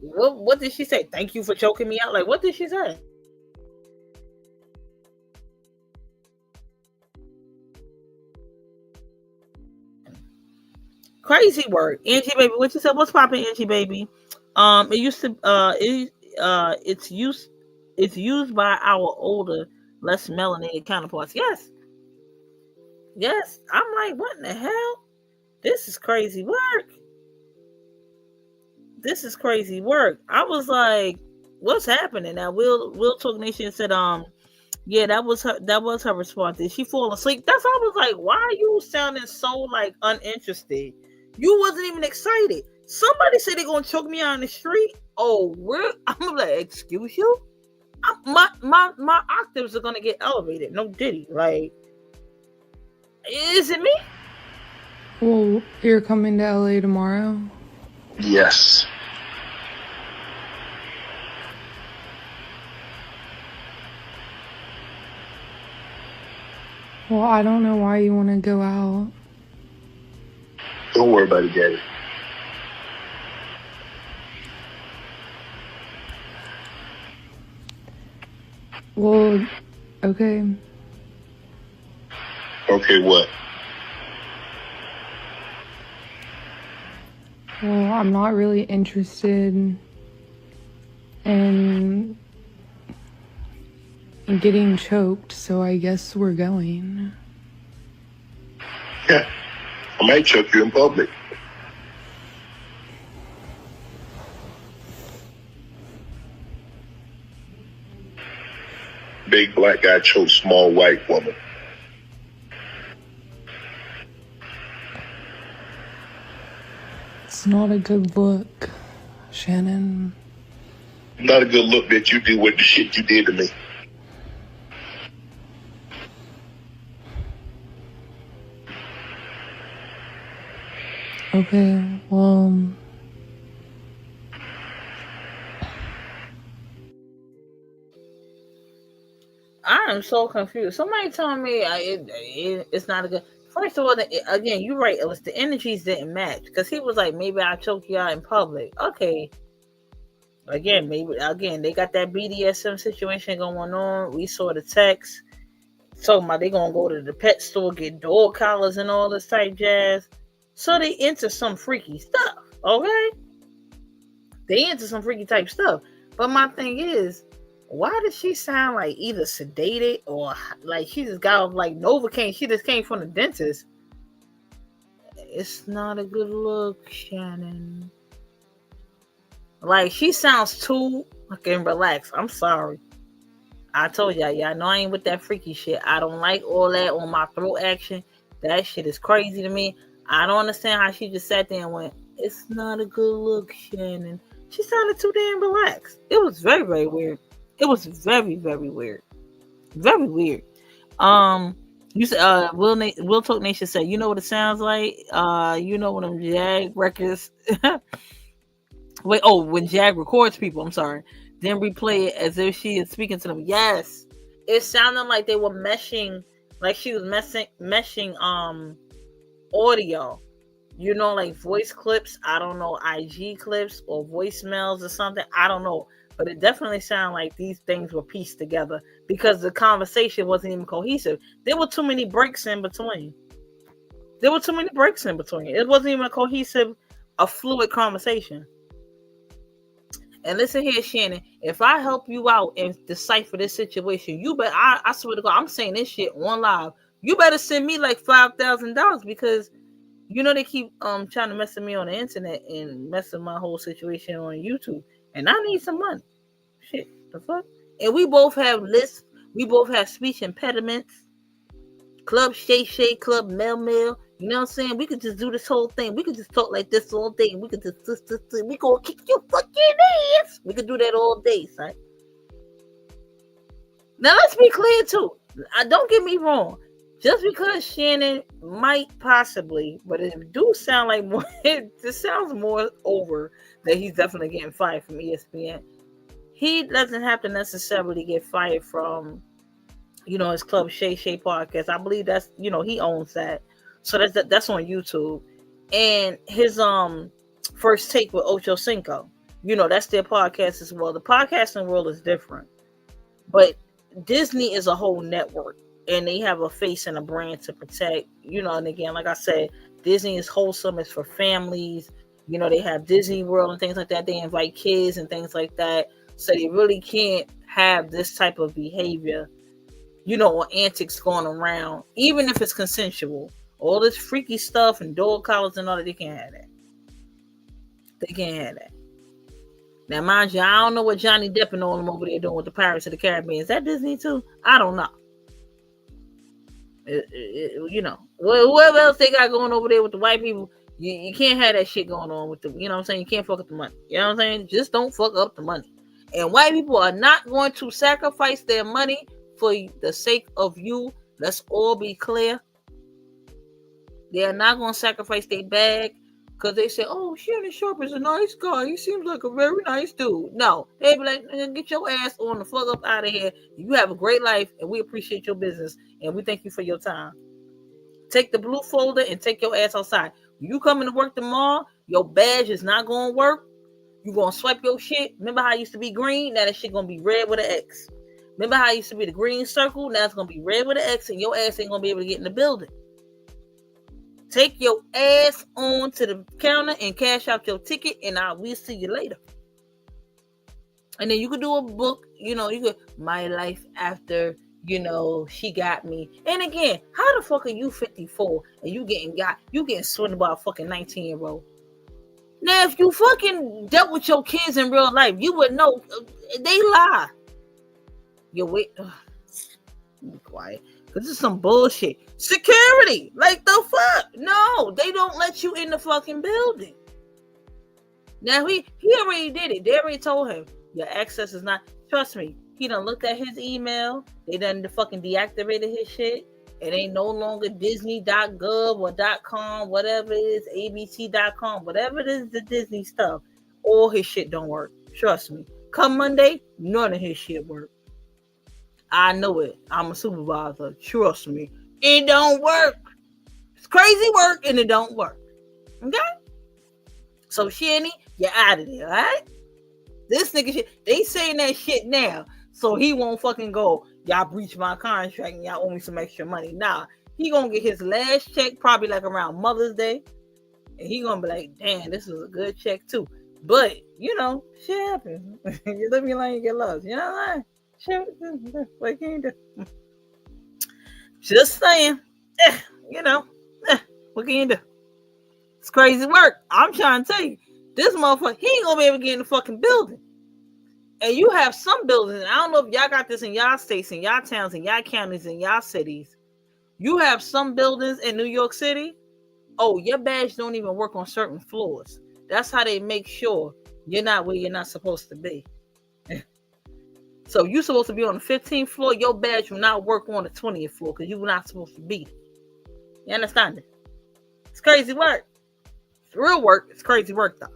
what did she say? Thank you for choking me out. Like, what did she say? Crazy work, Angie baby. What you said? What's popping, Angie baby? It used to it's used by our older, less melanated counterparts. Yes. I'm like, what in the hell? This is crazy work. I was like, what's happening now? Will Talk Nation said, yeah, that was her response. Did she fall asleep? That's why I was like, why are you sounding so like uninterested? You wasn't even excited. Somebody said they're gonna choke me out on the street. Oh, I'm like, excuse you? My octaves are gonna get elevated. No diddy. Like, is it me? well, you're coming to LA tomorrow? Yes. Well, I don't know why you want to go out. Don't worry about it, Daddy. Well, okay. Okay, what? Well, I'm not really interested in getting choked, so I guess we're going. Yeah. I might choke you in public. Big black guy chokes small white woman. It's not a good look, Shannon. Not a good look that you did with the shit you did to me. Okay, well, I am so confused. Somebody telling me it's not a good. First of all, again, you're right. It was the energies didn't match because he was like, maybe I'll choke you out in public. Okay, Again, maybe they got that BDSM situation going on. We saw the text talking about they gonna go to the pet store, get dog collars and all this type jazz. So they into some freaky stuff, okay? They into some freaky type stuff. But my thing is, why does she sound like either sedated or like she just got off like Novocaine? She just came from the dentist. It's not a good look, Shannon. Like, she sounds too fucking relaxed. I'm sorry. I told y'all know I ain't with that freaky shit. I don't like all that on my throat action. That shit is crazy to me. I don't understand how she just sat there and went, it's not a good look, Shannon. She sounded too damn relaxed. It was very, very weird. It was very, very weird. Very weird. You said Will Talk Nation said, you know what it sounds like? You know when them Jag records when Jag records people, I'm sorry, then replay it as if she is speaking to them. Yes. It sounded like they were meshing, like she was meshing audio. You know, like voice clips, I don't know, IG clips or voicemails or something. I don't know. But it definitely sounded like these things were pieced together because the conversation wasn't even cohesive. There were too many breaks in between. It wasn't even a fluid conversation. And listen here, Shannon, if I help you out and decipher this situation, you better, I swear to God, I'm saying this shit on live. You better send me like $5,000 because you know they keep trying to mess with me on the internet and messing my whole situation on YouTube. And I need some money. Shit, the fuck? And we both have lists. We both have speech impediments. Club Shay, Club MelliMelJ. You know what I'm saying? We could just do this whole thing. We could just talk like this all day. We could just we gonna kick your fucking ass. We could do that all day, son. Now let's be clear too. Don't get me wrong. Just because Shannon might possibly, but it do sound like more. It just sounds more over that he's definitely getting fired from ESPN. He doesn't have to necessarily get fired from, his Club Shay podcast. I believe that's, he owns that. So that's on YouTube. And his first take with Ocho Cinco, that's their podcast as well. The podcasting world is different. But Disney is a whole network. And they have a face and a brand to protect, and again, like I said, Disney is wholesome. It's for families. They have Disney World and things like that. They invite kids and things like that. So they really can't have this type of behavior, or antics going around, even if it's consensual. All this freaky stuff and dog collars and all that, they can't have that. They can't have that. Now, mind you, I don't know what Johnny Depp and all them over there doing with the Pirates of the Caribbean. Is that Disney too? I don't know. Whoever else they got going over there with the white people, you can't have that shit going on with them. You know what I'm saying? You can't fuck up the money. You know what I'm saying? Just don't fuck up the money. And white people are not going to sacrifice their money for the sake of you. Let's all be clear. They are not going to sacrifice their bag because they say, oh, Shannon Sharpe is a nice guy. He seems like a very nice dude. No. They be like, get your ass on the fuck up out of here. You have a great life, and we appreciate your business, and we thank you for your time. Take the blue folder and take your ass outside. When you come into work tomorrow, your badge is not going to work. You're going to swipe your shit. Remember how it used to be green? Now that shit going to be red with an X. Remember how it used to be the green circle? Now it's going to be red with an X, and your ass ain't going to be able to get in the building. Take your ass on to the counter and cash out your ticket, and we'll see you later. And then you could do a book, you could, My Life After, She Got Me. And again, how the fuck are you 54 and you getting swindled by a fucking 19-year-old? Now, if you fucking dealt with your kids in real life, you would know they lie. You wait. Be quiet. Because this is some bullshit. Security. Like the fuck? No, they don't let you in the fucking building. Now, he already did it. They already told him, your access is not. Trust me, he done looked at his email. They done fucking deactivated his shit. It ain't no longer Disney.gov or .com, whatever it is, ABC.com, whatever it is, the Disney stuff. All his shit don't work. Trust me. Come Monday, none of his shit work. I know it. I'm a supervisor. Trust me. It don't work. It's crazy work and it don't work. Okay? So, Shanny, you're out of there, all right? This nigga shit, they saying that shit now, so he won't fucking go, y'all breached my contract and y'all owe me some extra money. Nah, he gonna get his last check probably like around Mother's Day, and he gonna be like, damn, this is a good check too. But, you know, shit happens. You live your life, you get lost. You know what I'm saying? Shit, what can you do? Just saying. You know, what can you do? It's crazy work. I'm trying to tell you, this motherfucker, he ain't gonna be able to get in the fucking building. And you have some buildings, and I don't know if y'all got this in y'all states, in y'all towns, in y'all counties, in y'all cities. You have some buildings in New York City. Oh, your badge don't even work on certain floors. That's how they make sure you're not where you're not supposed to be. So you're supposed to be on the 15th floor. Your badge will not work on the 20th floor because you're not supposed to be there. You understand it? It's crazy work. It's real work. It's crazy work, though.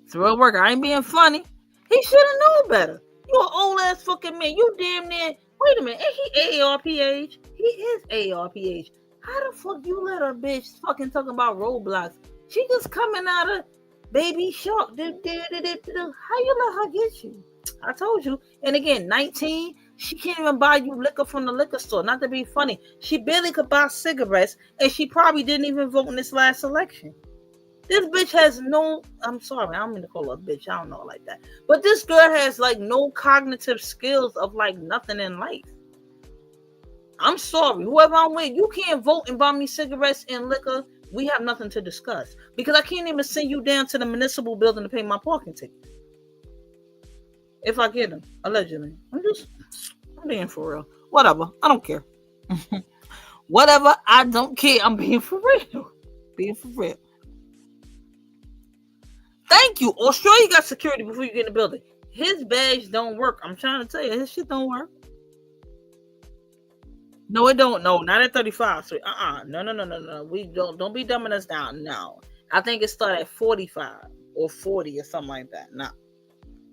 It's real work. I ain't being funny. He should have known better. You an old ass fucking man. You damn near. Wait a minute. Ain't he AARP age? He is AARP age. How the fuck you let a bitch fucking talking about Roblox? She just coming out of Baby Shark. How you let her get you? I told you. And again, 19, she can't even buy you liquor from the liquor store. Not to be funny. She barely could buy cigarettes, and she probably didn't even vote in this last election. This bitch has no, I'm sorry, I don't mean to call her a bitch. I don't know like that. But this girl has like no cognitive skills of like nothing in life. I'm sorry. Whoever I'm with, you can't vote and buy me cigarettes and liquor. We have nothing to discuss. Because I can't even send you down to the municipal building to pay my parking ticket. If I get them, allegedly. I'm being for real. Whatever. I don't care. Whatever. I don't care. I'm being for real. Being for real. Thank you. Australia got security before you get in the building. His badge don't work. I'm trying to tell you, his shit don't work. No, it don't. No, not at 35. So, No. We don't be dumbing us down. No. I think it started at 45 or 40 or something like that. No.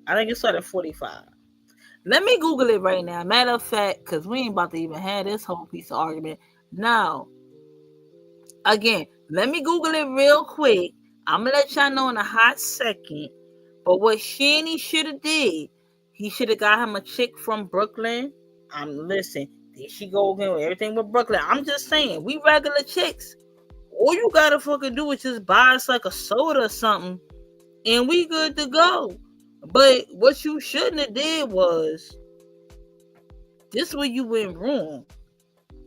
I think it started at 45. Let me Google it right now. Matter of fact, because we ain't about to even have this whole piece of argument. Now, again, let me Google it real quick. I'm going to let y'all know in a hot second. But what Shanny should have did, he should have got him a chick from Brooklyn. Listen, there she go again with everything with Brooklyn. I'm just saying, we regular chicks. All you got to fucking do is just buy us like a soda or something. And we good to go. But what you shouldn't have did was, this where you went wrong.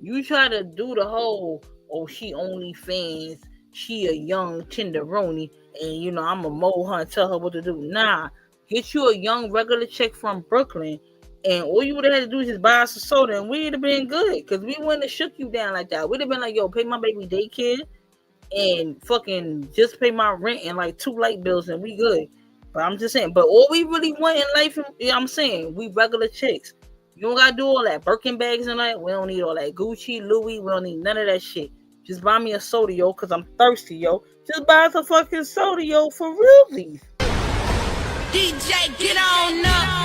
You try to do the whole, oh, she only fans, she a young tenderoni, and you know, I'm a mold her and tell her what to do. Nah, get you a young regular chick from Brooklyn, and all you would have had to do is just buy us a soda, and we'd have been good, because we wouldn't have shook you down like that. We'd have been like, yo, pay my baby daycare, and fucking just pay my rent and like 2 light bills, and we good. But I'm just saying, but all we really want in life, I'm saying, we regular chicks. You don't gotta do all that Birkin bags and that. We don't need all that Gucci, Louis. We don't need none of that shit. Just buy me a soda, yo, because I'm thirsty, yo. Just buy us a fucking soda, yo, for realsies. DJ, get on up.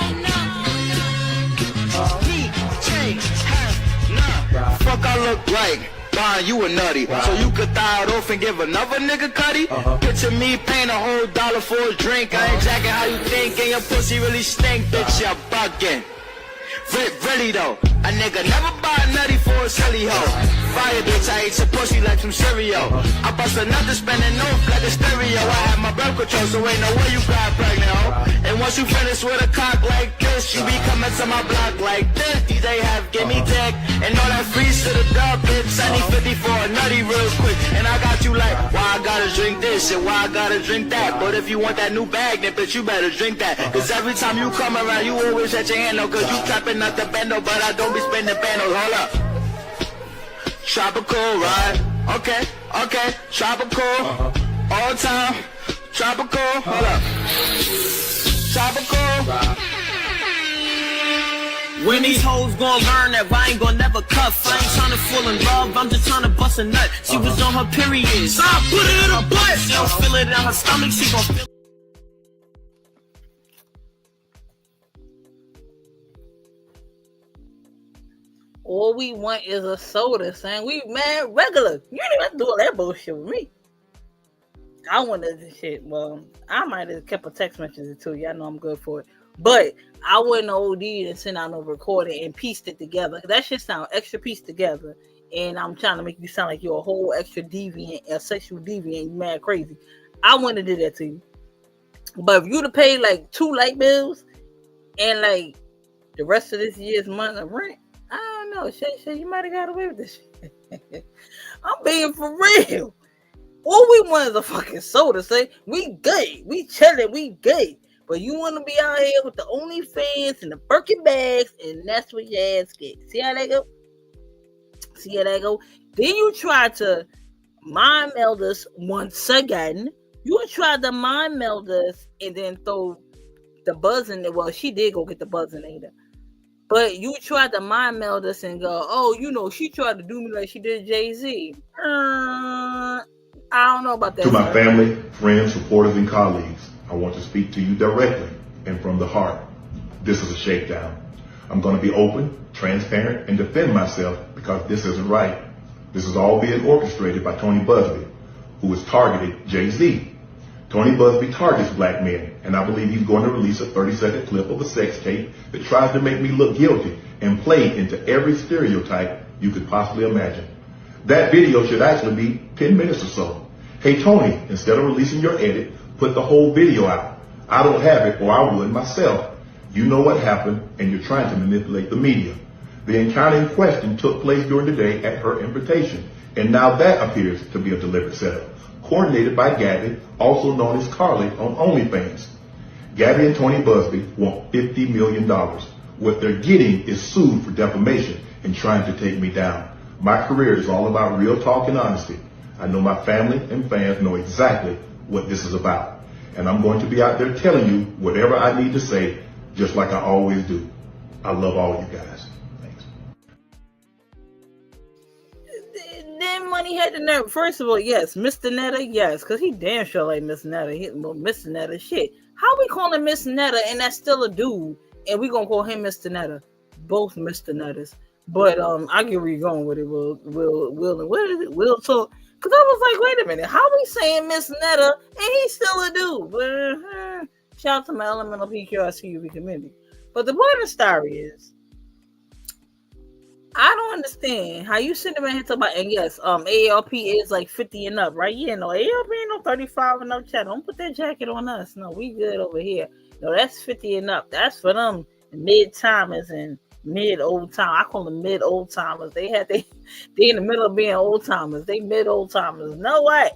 Fuck I look like. Buying you a nutty, so you could throw it off and give another nigga cutty. Picture me paying a whole $1 for a drink. I ain't jacking how you think, and your pussy really stink, bitch. You're bugging. Really though, a nigga never buy a nutty for a silly hoe. Fire bitch, I eat your pussy like some cereal. I bust another spinning off like a stereo. I have my birth control, so ain't no way you got pregnant, ho. And once you finish with a cock like this, you be coming to my block like this. DJ have give me dick, and all that free to the dog, bitch. I need 50 for a nutty real quick. And I got you like, why I gotta drink this and why I gotta drink that. But if you want that new bag, then bitch, you better drink that. Cause every time you come around, you always at your hand, no, cause you trapping not the bando, but I don't be spending bandos. Hold up. Tropical, right? Okay. Tropical. All time. Tropical. Hold up. Tropical. When these hoes gon' learn that I ain't gon' never cuff. I ain't tryna fall in love, I'm just tryna bust a nut. She was on her period, so I put it in her butt. She don't feel it in her stomach, she gon' feel it. All we want is a soda, son. We mad regular. You don't even have to do all that bullshit with me. I wanted this shit. Well, I might have kept a text message to you. I know I'm good for it. But I wouldn't OD and send out no recording and pieced it together. That shit sound extra pieced together. And I'm trying to make you sound like you're a whole extra deviant, a sexual deviant, you mad crazy. I wouldn't have did that to you. But if you'd have paid like 2 light bills and like the rest of this year's month of rent, I don't know. Shay, you might have got away with this shit. I'm being for real. All we want is a fucking soda. Say we gay, we chilling, we gay. But you want to be out here with the OnlyFans and the Birkin bags, and that's what your ass get. See how that go? See how that go? Then you try to mind meld us once again. You tried to mind meld us and then throw the buzz in there. Well, she did go get the buzz in there. But you tried to mind meld us and go, oh, you know, she tried to do me like she did Jay-Z. I don't know about that. To my family, friends, supporters, and colleagues, I want to speak to you directly and from the heart. This is a shakedown. I'm going to be open, transparent, and defend myself because this isn't right. This is all being orchestrated by Tony Busby, who has targeted Jay-Z. Tony Busby targets black men, and I believe he's going to release a 30-second clip of a sex tape that tries to make me look guilty and play into every stereotype you could possibly imagine. That video should actually be 10 minutes or so. Hey, Tony, instead of releasing your edit, put the whole video out. I don't have it, or I would myself. You know what happened, and you're trying to manipulate the media. The encounter in question took place during the day at her invitation, and now that appears to be a deliberate setup, coordinated by Gabby, also known as Carly, on OnlyFans. Gabby and Tony Busby want $50 million. What they're getting is sued for defamation and trying to take me down. My career is all about real talk and honesty. I know my family and fans know exactly what this is about. And I'm going to be out there telling you whatever I need to say, just like I always do. I love all you guys. Thanks. Then Money had the nerve. First of all, yes, Mr. Netta, yes, because he damn sure like Miss Netta. Mr. Netta, shit. How we calling Miss Netta and that's still a dude, and we gonna call him Mr. Netta? Both Mr. Nettas. But I get where you're going with it. Will and what is it? Will talk. Because I was like, wait a minute, how we saying Miss Netta and he's still a dude? But shout out to my elemental PQRCUV community. But the point of the story is, I don't understand how you sitting around here talking about, and yes, AARP is like 50 and up, right? Yeah, no, AARP ain't no 35 and up chat. Don't put that jacket on us. No, we good over here. No, that's 50 and up. That's for them mid-timers and mid-old time. I call them mid-old timers. They in the middle of being old timers. They mid-old timers. No way.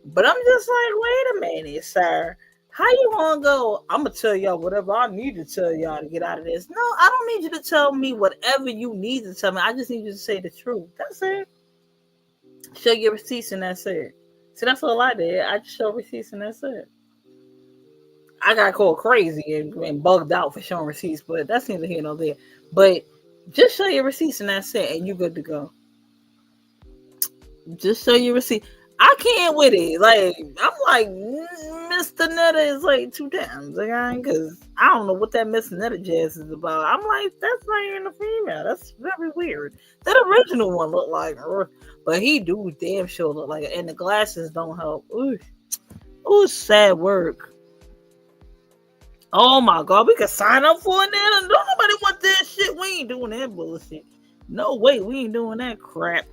But I'm just like, wait a minute, sir. How you gonna go? I'm gonna tell y'all whatever I need to tell y'all to get out of this. No, I don't need you to tell me whatever you need to tell me. I just need you to say the truth. That's it. Show your receipts and that's it. See, that's all I did. I just show receipts and that's it. I got called crazy and bugged out for showing receipts, but that's neither here nor there. But just show your receipts and that's it, and you good to go. Just show your receipt. I can't with it. Like, I'm like, Mr. Netta is like 2 times again, because I don't know what that Mr. Netta jazz is about. I'm like, that's not even a female. That's very weird. That original one looked like her, but he do damn sure look like it, and the glasses don't help. Ooh, sad work. Oh my God, we could sign up for it now. Don't nobody want that shit. We ain't doing that bullshit. No way, we ain't doing that crap.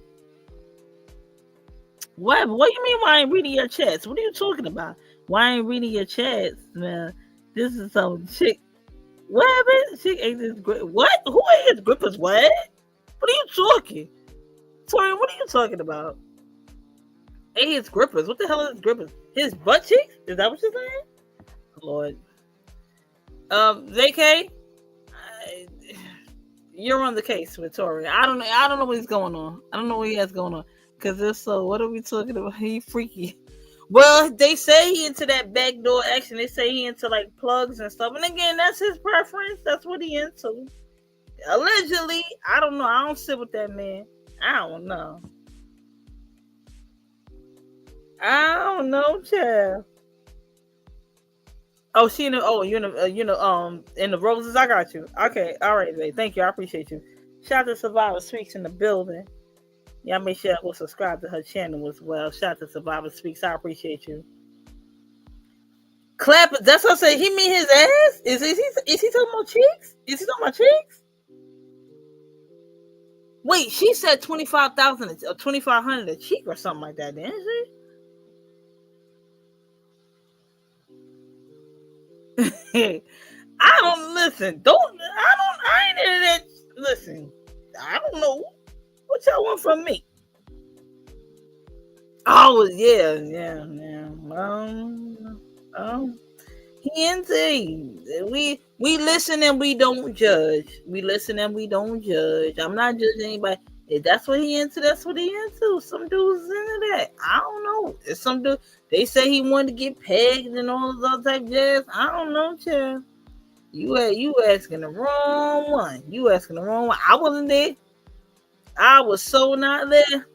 What you mean why I ain't reading your chats? What are you talking about? Why I ain't reading your chats, man? This is some chick. What happened? Chick ain't this grip. What? Who ain't his grippers? What? What are you talking? Tori, what are you talking about? Ain't his grippers? What the hell is his grippers? His butt cheeks? Is that what you're saying? Lord. VK, you're on the case with Tori. I don't know what he's going on. I don't know what he has going on. Because if so, what are we talking about? He freaky. Well, they say he into that backdoor action. They say he into like plugs and stuff. And again, that's his preference. That's what he into. Allegedly, I don't know. I don't sit with that man. I don't know. Child. Oh, she in the, in the roses. I got you. Okay, all right, babe. Thank you. I appreciate you. Shout out to Survivor Speaks in the building. Y'all make sure y'all go subscribe to her channel as well. Shout out to Survivor Speaks. I appreciate you. Clap. That's what I say. He mean his ass? Is he talking about cheeks? Is he talking about cheeks? Wait, she said 25,000 or 2,500 a cheek or something like that, didn't she? I don't listen. I ain't into that. Listen, I don't know what y'all want from me. Oh yeah. He into we listen and we don't judge. We listen and we don't judge. I'm not judging anybody. If that's what he into, that's what he into. Some dudes into that. I don't know. If some dude they say he wanted to get pegged and all those other type of jazz. I don't know, child. You asking the wrong one. You asking the wrong one. I wasn't there. I was so not there.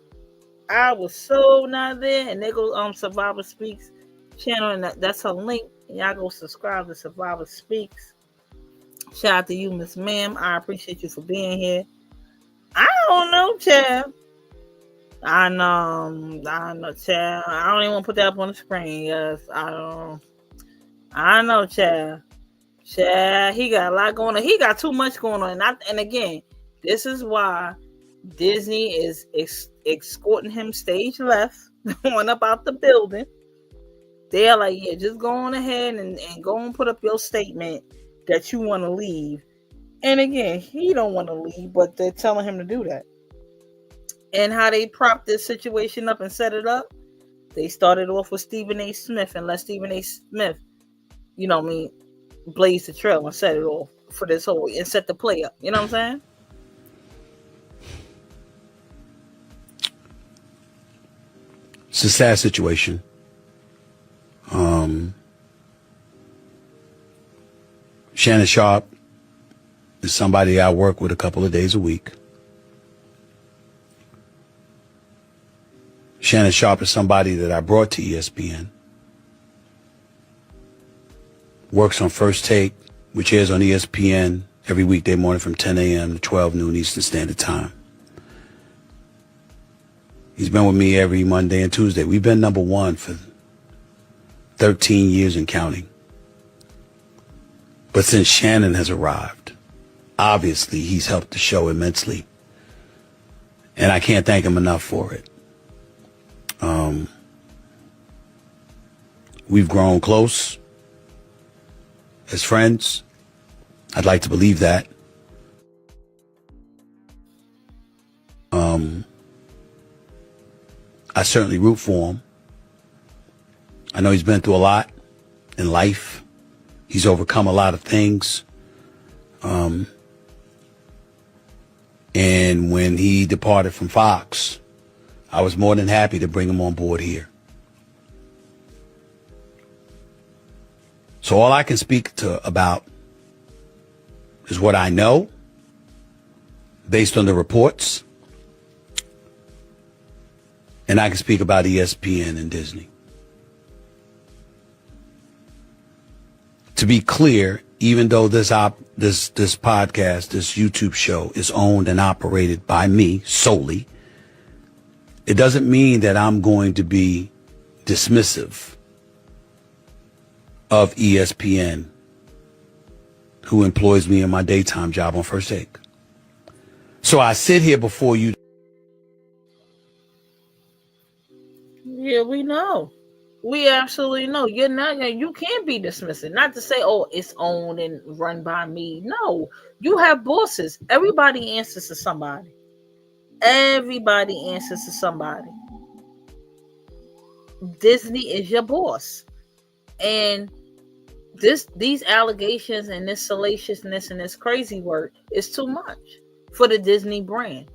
And there goes Survivor Speaks channel, and that's her link. Y'all go subscribe to Survivor Speaks. Shout out to you, Miss Ma'am. I appreciate you for being here. I don't know, child. I know, child. I don't even want to put that up on the screen. Yes, I know, child. Child, he got a lot going on. He got too much going on. And again, this is why Disney is escorting him stage left, going up out the building. They're like, yeah, just go on ahead and go and put up your statement that you want to leave. And again, he don't want to leave, but they're telling him to do that. And how they propped this situation up and set it up, they started off with Stephen A. Smith and let Stephen A. Smith, blaze the trail and set it off for this whole and set the play up. You know what I'm saying? It's a sad situation. Shannon Sharpe is somebody I work with a couple of days a week. Shannon Sharpe is somebody that I brought to ESPN. Works on First Take, which airs on ESPN every weekday morning from 10 a.m. to 12 noon Eastern Standard Time. He's been with me every Monday and Tuesday. We've been number one for 13 years and counting. But since Shannon has arrived, obviously he's helped the show immensely. And I can't thank him enough for it. We've grown close as friends. I'd like to believe that. I certainly root for him. I know he's been through a lot in life. He's overcome a lot of things. And when he departed from Fox, I was more than happy to bring him on board here. So all I can speak about is what I know based on the reports. And I can speak about ESPN and Disney. To be clear, even though this podcast, this YouTube show is owned and operated by me solely, it doesn't mean that I'm going to be dismissive of ESPN, who employs me in my daytime job on First Take. So I sit here before you. Yeah, we know. We absolutely know. You can't be dismissing. Not to say, oh, it's owned and run by me. No, you have bosses. Everybody answers to somebody. Disney is your boss. And these allegations and this salaciousness and this crazy work is too much for the Disney brand.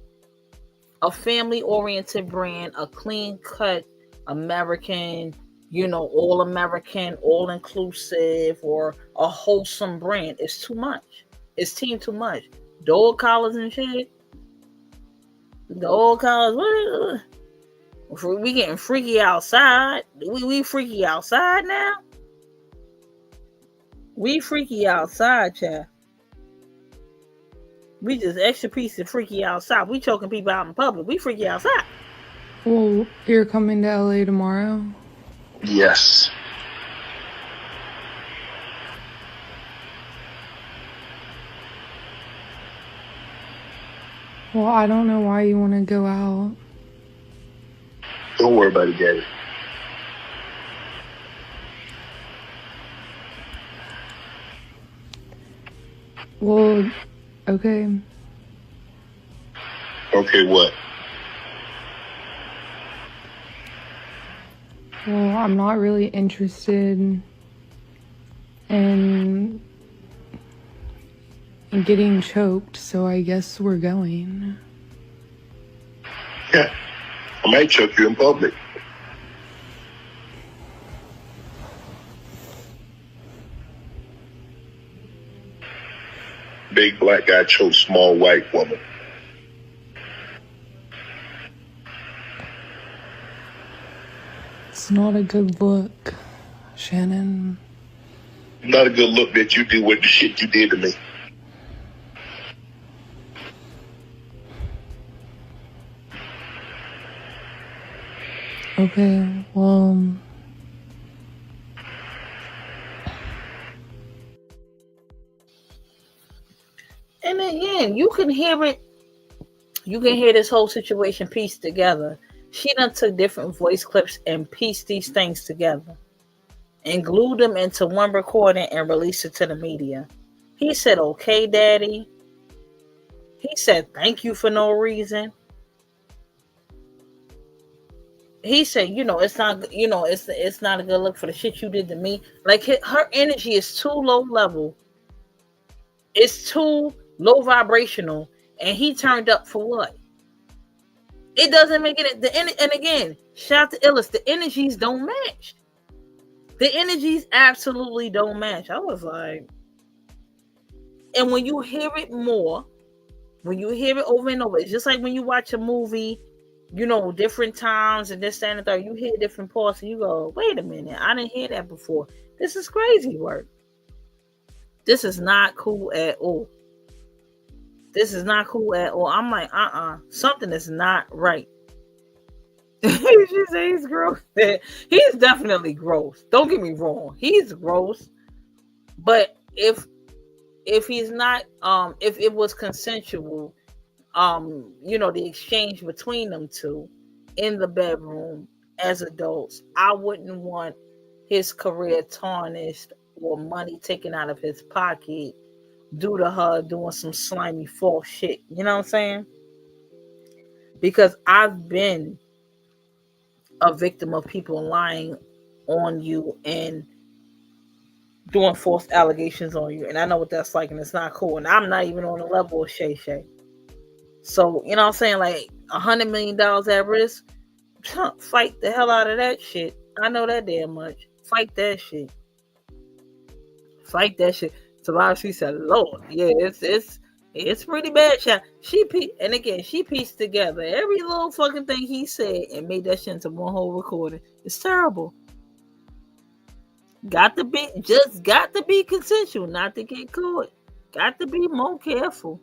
A family-oriented brand, a clean-cut American, all-American, all-inclusive, or a wholesome brand. It's too much. It's too much. Dog collars and shit. Dog collars. We getting freaky outside. We freaky outside now. We freaky outside, child. We just extra piece of freaky outside. We choking people out in public. We freaky outside. Well, you're coming to LA tomorrow? Yes. Well, I don't know why you want to go out. Don't worry about it, Daddy. Well, okay. Okay, what? Well, I'm not really interested in getting choked, so I guess we're going. Yeah. I might choke you in public. Big black guy chokes small white woman. It's not a good look, Shannon. Not a good look that you did with the shit you did to me. Okay, well... And again, you can hear it. You can hear this whole situation pieced together. She done took different voice clips and pieced these things together and glued them into one recording and released it to the media. He said, "Okay, Daddy." He said, "Thank you for no reason." He said, it's not, it's not a good look for the shit you did to me. Like, her energy is too low level. It's too low vibrational. And he turned up for what? It doesn't make it. And again, shout out to Illis. The energies don't match. The energies absolutely don't match. I was like, and when you hear it more, when you hear it over and over, it's just like when you watch a movie, different times and this, that, and the third, you hear different parts and you go, wait a minute, I didn't hear that before. This is crazy work. This is not cool at all. This is not cool at all. I'm like, something is not right. She said he's gross. He's definitely gross. Don't get me wrong. He's gross. But if he's not, if it was consensual, the exchange between them two in the bedroom as adults, I wouldn't want his career tarnished or money taken out of his pocket due to her doing some slimy false shit. You know what I'm saying? Because I've been a victim of people lying on you and doing false allegations on you. And I know what that's like, and it's not cool. And I'm not even on the level of Shay Shay. So, you know what I'm saying? Like, $100 million at risk. Fight the hell out of that shit. I know that damn much. Fight that shit. Fight that shit. So she said, Lord, yeah, it's pretty bad, child. She pieced together every little fucking thing he said and made that shit into one whole recording. It's terrible. Got to be consensual, not to get caught. Got to be more careful.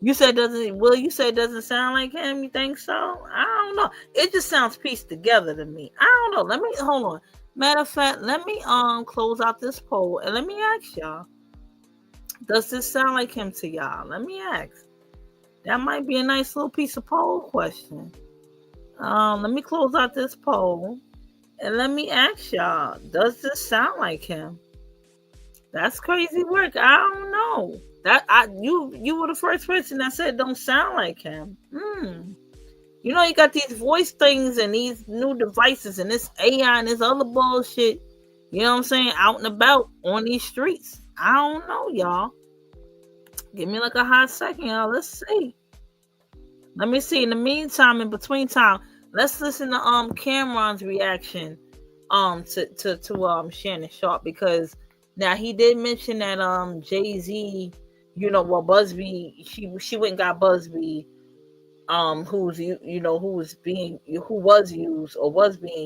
You said it doesn't sound like him. You think so? I don't know. It just sounds pieced together to me. I don't know. Hold on. Matter of fact, let me close out this poll and let me ask y'all. Does this sound like him to y'all? Let me ask. That might be a nice little piece of poll question. Let me close out this poll and let me ask y'all. Does this sound like him? That's crazy work. I don't know. You were the first person that said don't sound like him. You got these voice things and these new devices and this AI and this other bullshit, you know what I'm saying, out and about on these streets. I don't know, y'all. Give me like a hot second, y'all. Let's see. Let me see. In the meantime, in between time, let's listen to Cameron's reaction to Shannon Sharpe, because now he did mention that Jay-Z, Busby, she went and got Busby, who was being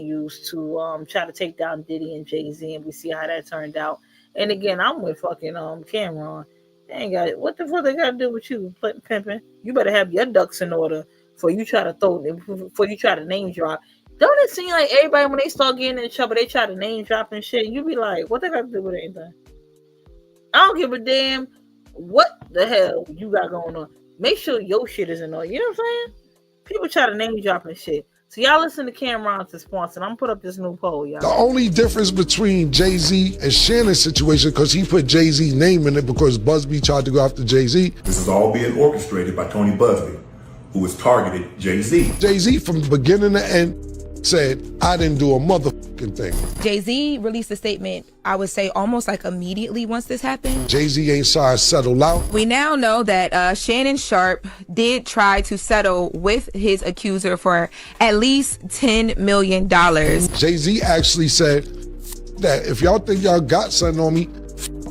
used to try to take down Diddy and Jay-Z, and we see how that turned out. And again, I'm with fucking Cameron. They ain't got it. What the fuck they got to do with you, pimping? You better have your ducks in order before you try to name drop. Don't it seem like everybody, when they start getting in trouble, they try to name drop and shit? You be like, what they got to do with anything? I don't give a damn what the hell you got going on. Make sure your shit is in order. You know what I'm saying? People try to name drop and shit. So y'all listen to Cameron's response, and I'm put up this new poll, y'all. The only difference between Jay-Z and Shannon's situation, because he put Jay-Z's name in it because Busby tried to go after Jay-Z. This is all being orchestrated by Tony Busby, who has targeted Jay-Z. Jay-Z from the beginning to end said, I didn't do a motherfucking thing. Jay-Z released a statement, I would say almost like immediately once this happened. Jay-Z ain't saw it settle out. We now know that Shannon Sharpe did try to settle with his accuser for at least $10 million. Jay-Z actually said that if y'all think y'all got something on me,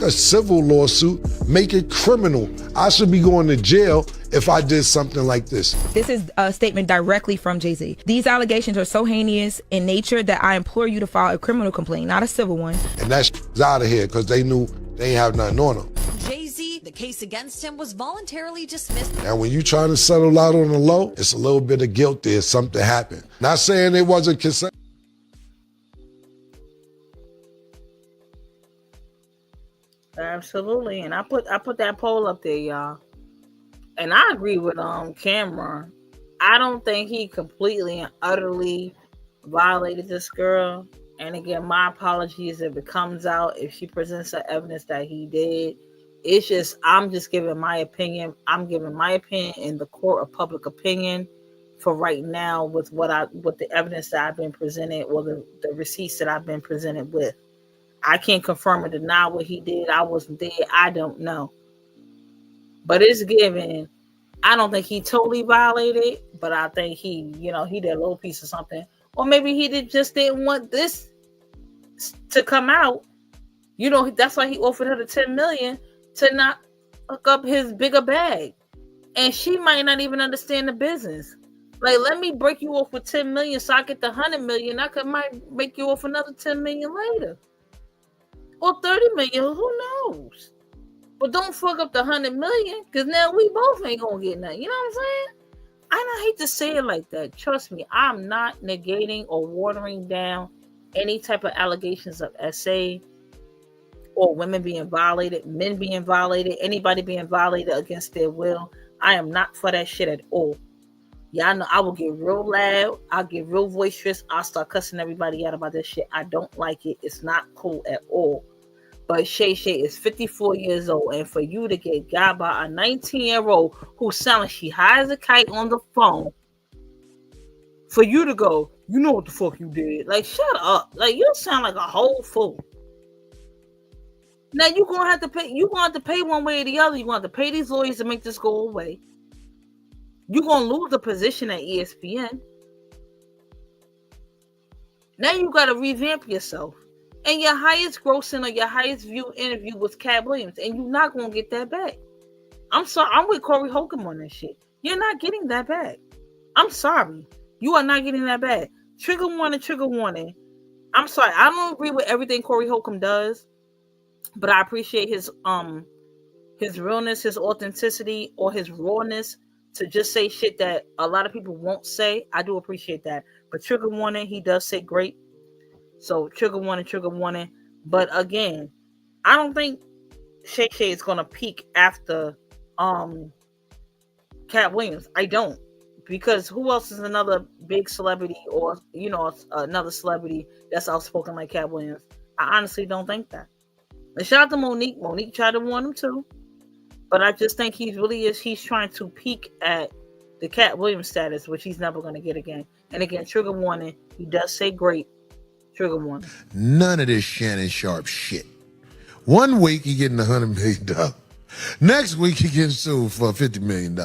a civil lawsuit, make it criminal. I should be going to jail if I did something like this. This is a statement directly from Jay-Z. These allegations are so heinous in nature that I implore you to file a criminal complaint, not a civil one. And that's out of here because they knew they ain't have nothing on them. Jay-Z, the case against him was voluntarily dismissed. And when you trying to settle out on the low, it's a little bit of guilt there. Something happened. Not saying it wasn't consent. Absolutely, and I put that poll up there, y'all. And I agree with Cameron. I don't think he completely and utterly violated this girl. And again, my apologies if it comes out, if she presents the evidence that he did. It's just, I'm just giving my opinion. I'm giving my opinion in the court of public opinion for right now with with the evidence that I've been presented or the receipts that I've been presented with. I can't confirm or deny what he did. I wasn't there. I don't know. But it's given. I don't think he totally violated, but I think he did a little piece of something. Or maybe he just didn't want this to come out. That's why he offered her the $10 million to not hook up his bigger bag. And she might not even understand the business. Like, let me break you off with $10 million so I get the $100 million. Might make you off another $10 million later. Or $30 million, who knows? But don't fuck up the $100 million, because now we both ain't gonna get nothing. You know what I'm saying? I hate to say it like that. Trust me, I'm not negating or watering down any type of allegations of SA or women being violated, men being violated, anybody being violated against their will. I am not for that shit at all. Y'all know I will get real loud. I'll get real boisterous. I'll start cussing everybody out about this shit. I don't like it. It's not cool at all. But Shay is 54 years old, and for you to get got by a 19-year-old who sounds like she high as a kite on the phone, for you to go, you know what the fuck you did? Like, shut up. Like, you sound like a whole fool. Now you're gonna have to pay. You're gonna have to pay one way or the other. You're gonna have to pay these lawyers to make this go away. You're gonna lose the position at ESPN. Now you gotta revamp yourself. And your highest grossing or your highest view interview was Cat Williams, and you're not gonna get that back. I'm sorry. I'm with Corey Holcomb on this shit. You're not getting that back. I'm sorry. You are not getting that back. Trigger warning. I'm sorry. I don't agree with everything Corey Holcomb does, but I appreciate his realness, his authenticity, or his rawness to just say shit that a lot of people won't say. I do appreciate that. But trigger warning, he does say great. So trigger warning. But again, I don't think Shay is gonna peak after Cat Williams. I don't, because who else is another big celebrity or another celebrity that's outspoken like Cat Williams? I honestly don't think that. And shout out to Monique. Monique tried to warn him too, but I just think he's trying to peak at the Cat Williams status, which he's never gonna get again. And again, trigger warning. He does say great. Trigger warning. None of this Shannon Sharpe shit. 1 week he getting $100 million. Next week he getting sued for $50 million.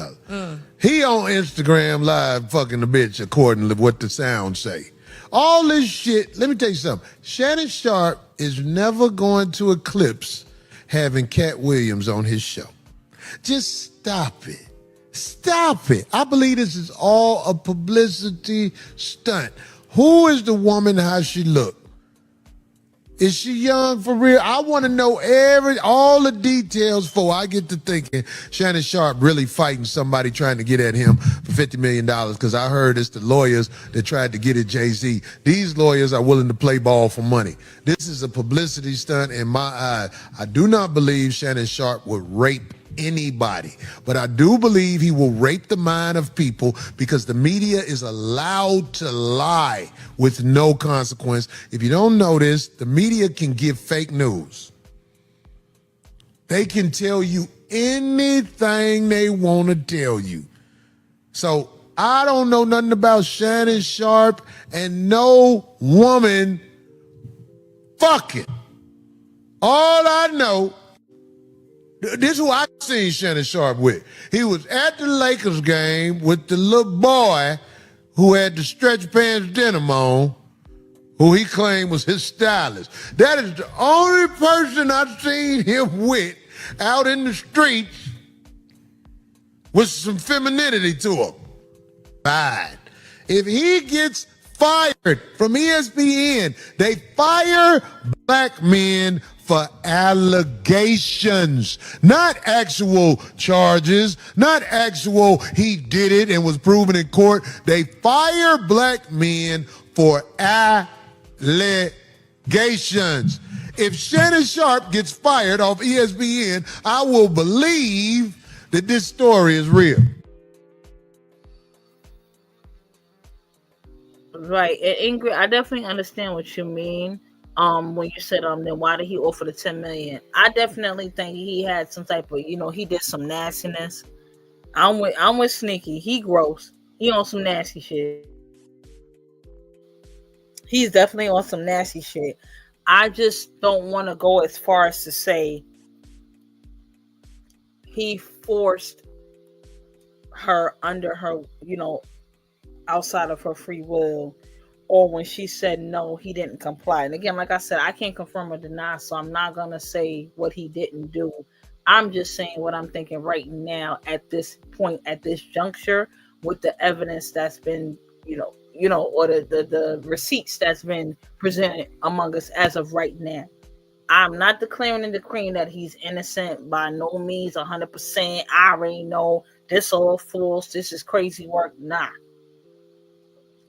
He on Instagram live fucking the bitch according to what the sounds say. All this shit, let me tell you something. Shannon Sharpe is never going to eclipse having Cat Williams on his show. Just stop it. Stop it. I believe this is all a publicity stunt. Who is the woman, how she look? Is she young for real? I want to know all the details before I get to thinking Shannon Sharpe really fighting somebody trying to get at him for $50 million, because I heard it's the lawyers that tried to get at Jay-Z. These lawyers are willing to play ball for money. This is a publicity stunt in my eyes. I do not believe Shannon Sharpe would rape anybody. But I do believe he will rape the mind of people because the media is allowed to lie with no consequence. If you don't know this, the media can give fake news. They can tell you anything they want to tell you. So I don't know nothing about Shannon Sharpe and no woman fucking. All I know, this is who I seen Shannon Sharpe with. He was at the Lakers game with the little boy who had the stretch pants denim on, who he claimed was his stylist. That is the only person I've seen him with out in the streets with some femininity to him. Fine. If he gets fired from ESPN, they fire black men for allegations, not actual charges, not actual he did it and was proven in court. They fire black men for allegations. If Shannon Sharpe gets fired off ESPN, I will believe that this story is real. Right. And Ingrid, I definitely understand what you mean. When you said then why did he offer the 10 million? I definitely think he had some type of, he did some nastiness. I'm with Sneaky. He gross. He on some nasty shit. He's definitely on some nasty shit. I just don't want to go as far as to say he forced her under her, outside of her free will, or when she said no, he didn't comply. And again, like I said, I can't confirm or deny, so I'm not going to say what he didn't do. I'm just saying what I'm thinking right now at this point, at this juncture, with the evidence that's been, or the receipts that's been presented among us as of right now. I'm not declaring and decreeing that he's innocent by no means, 100%. I already know this all false. This is crazy work. Nah.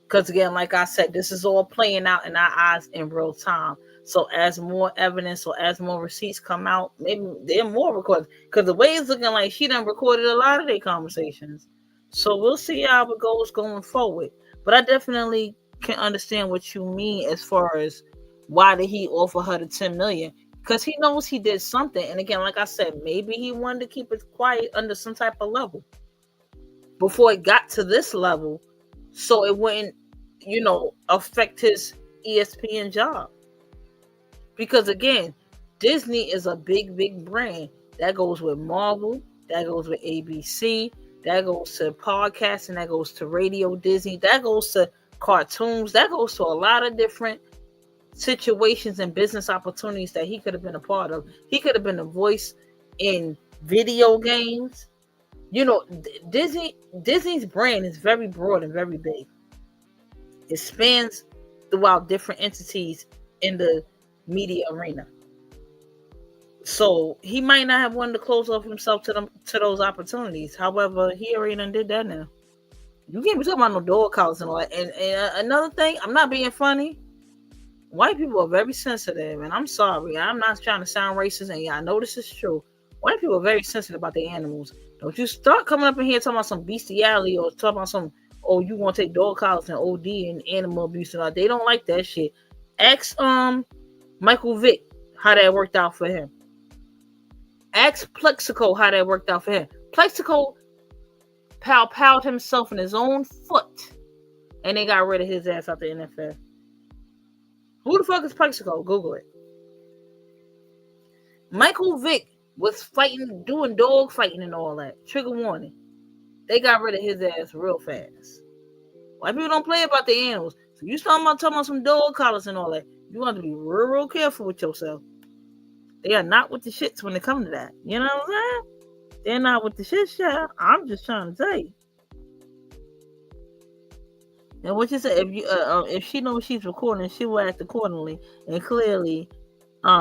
Because again, like I said, this is all playing out in our eyes in real time. So as more evidence or as more receipts come out, maybe they're more recorded. Because the way it's looking like she done recorded a lot of their conversations. So we'll see how it goes going forward. But I definitely can understand what you mean as far as why did he offer her the 10 million? Because he knows he did something. And again, like I said, maybe he wanted to keep it quiet under some type of level before it got to this level, so it wouldn't, affect his ESPN job. Because again, Disney is a big, big brand. That goes with Marvel, that goes with ABC, that goes to podcasting, that goes to Radio Disney, that goes to cartoons, that goes to a lot of different situations and business opportunities that he could have been a part of. He could have been a voice in video games. Disney's brand is very broad and very big. It spans throughout different entities in the media arena. So he might not have wanted to close off himself to those opportunities. However, he already done did that now. You can't be talking about no dog collars and all that. And another thing, I'm not being funny. White people are very sensitive, and I'm sorry. I'm not trying to sound racist, and I know this is true. White people are very sensitive about their animals. Don't you start coming up in here talking about some bestiality or talking about some, you want to take dog collars and OD and animal abuse and all. They don't like that shit. Ask Michael Vick how that worked out for him. Ask Plexico how that worked out for him. Plexico powed himself in his own foot, and they got rid of his ass out the NFL. Who the fuck is Plexico? Google it. Michael Vick was fighting, doing dog fighting and all that. Trigger warning. They got rid of his ass real fast. White people don't play about the animals. So you talking about some dog collars and all that. You want to be real careful with yourself. They are not with the shits when it comes to that. You know what I'm saying? They're not with the shit, child. I'm just trying to tell you. And what you say, if she knows she's recording, she will act accordingly. And clearly,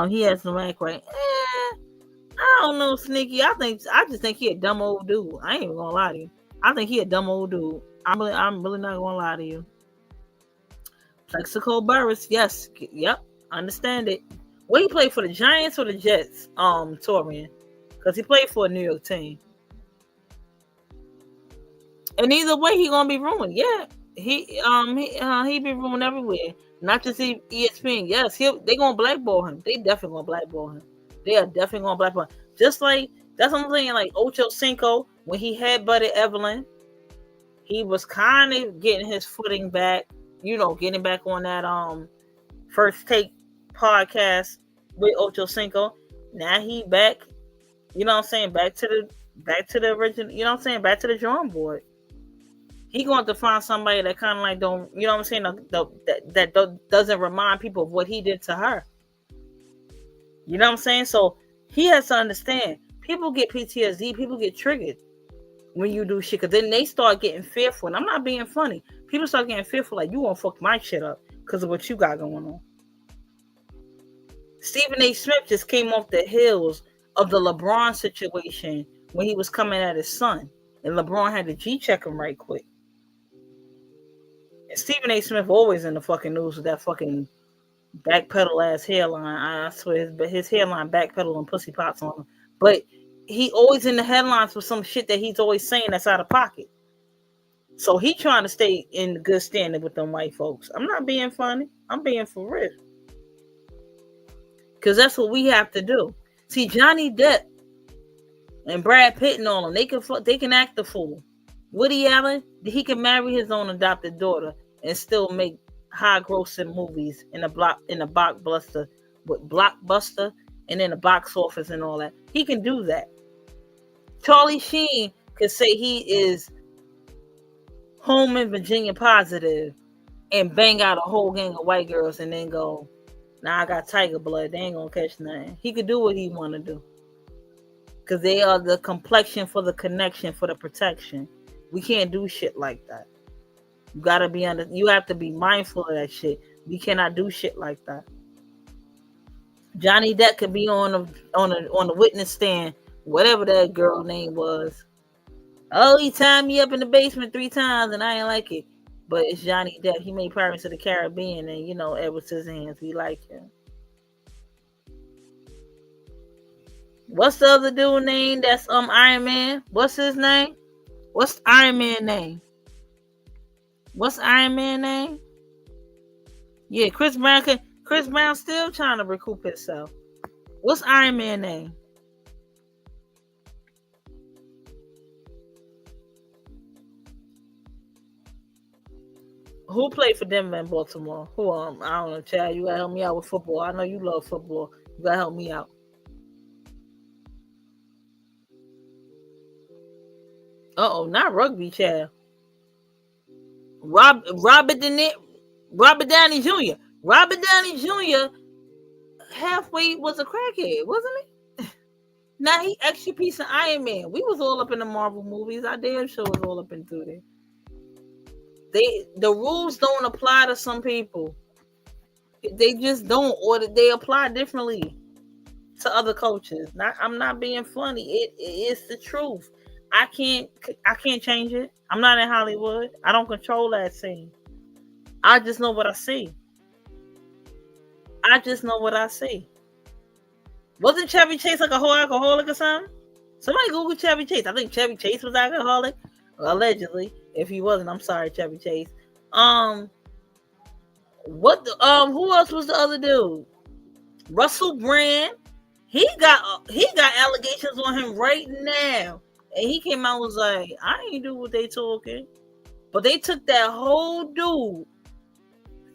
he has some act right. I don't know, Sneaky. I just think he a dumb old dude. I ain't even gonna lie to you. I think he a dumb old dude. I'm really not gonna lie to you. Plexico Burris, yes, yep, understand it. What he played for the Giants or the Jets? Torian. because he played for a New York team. And either way, he gonna be ruined. Yeah, he be ruined everywhere. Not just ESPN. Yes, they gonna blackball him. They definitely gonna blackball him. They are definitely gonna blackball him. Just like that's what I'm saying. Like Ocho Cinco, when he headbutted Evelyn, he was kind of getting his footing back. You know, getting back on that First Take podcast with Ocho Cinco. Now he back. You know what I'm saying? Back to the original. You know what I'm saying? Back to the drawing board. He going to find somebody that kind of like don't, you know what I'm saying, that doesn't remind people of what he did to her. You know what I'm saying? So he has to understand. People get PTSD. People get triggered when you do shit, because then they start getting fearful. And I'm not being funny. People start getting fearful, like, you gonna fuck my shit up because of what you got going on. Stephen A. Smith just came off the heels of the LeBron situation when he was coming at his son, and LeBron had to G-check him right quick. And Stephen A. Smith always in the fucking news with that fucking backpedal ass hairline. I swear his hairline backpedal and pussy pops on him. But he always in the headlines for some shit that he's always saying that's out of pocket. So he trying to stay in good standing with them white folks. I'm not being funny. I'm being for real. Because that's what we have to do. See, Johnny Depp and Brad Pitt and all them, they can act the fool. Woody Allen, he can marry his own adopted daughter and still make high-grossing movies in a blockbuster and in the box office and all that. He can do that. Charlie Sheen could say he is home in Virginia positive and bang out a whole gang of white girls and then go, nah, I got tiger blood. They ain't gonna catch nothing. He could do what he want to do. Because they are the complexion for the connection, for the protection. We can't do shit like that. You have to be mindful of that shit. We cannot do shit like that. Johnny Depp could be on the witness stand, whatever that girl name was. Oh, he tied me up in the basement 3 times and I ain't like it. But it's Johnny Depp. He made Pirates of the Caribbean and, you know, Edward Scissorhands. We like him. What's the other dude name that's Iron Man? What's his name? What's Iron Man name? What's Iron Man name? Yeah, Chris Brown still trying to recoup himself. What's Iron Man name? Who played for Denver and Baltimore? Who I don't know, Chad. You gotta help me out with football. I know you love football. You gotta help me out. Not rugby, Chad. Robert Downey Jr. Robert Downey Jr. halfway was a crackhead, wasn't he? Now he extra piece of Iron Man. We was all up in the Marvel movies. I damn sure was all up into there. The rules don't apply to some people. They just don't, or they apply differently to other cultures. I'm not being funny. It's the truth. I can't change it. I'm not in Hollywood. I don't control that scene. I just know what I see. Wasn't Chevy Chase like a whole alcoholic or something? Somebody Google Chevy Chase. I think Chevy Chase was alcoholic. Allegedly. If he wasn't, I'm sorry, Chevy Chase. Who else was the other dude? Russell Brand. He got allegations on him right now. And he came out and was like, I ain't do what they talking. But they took that whole dude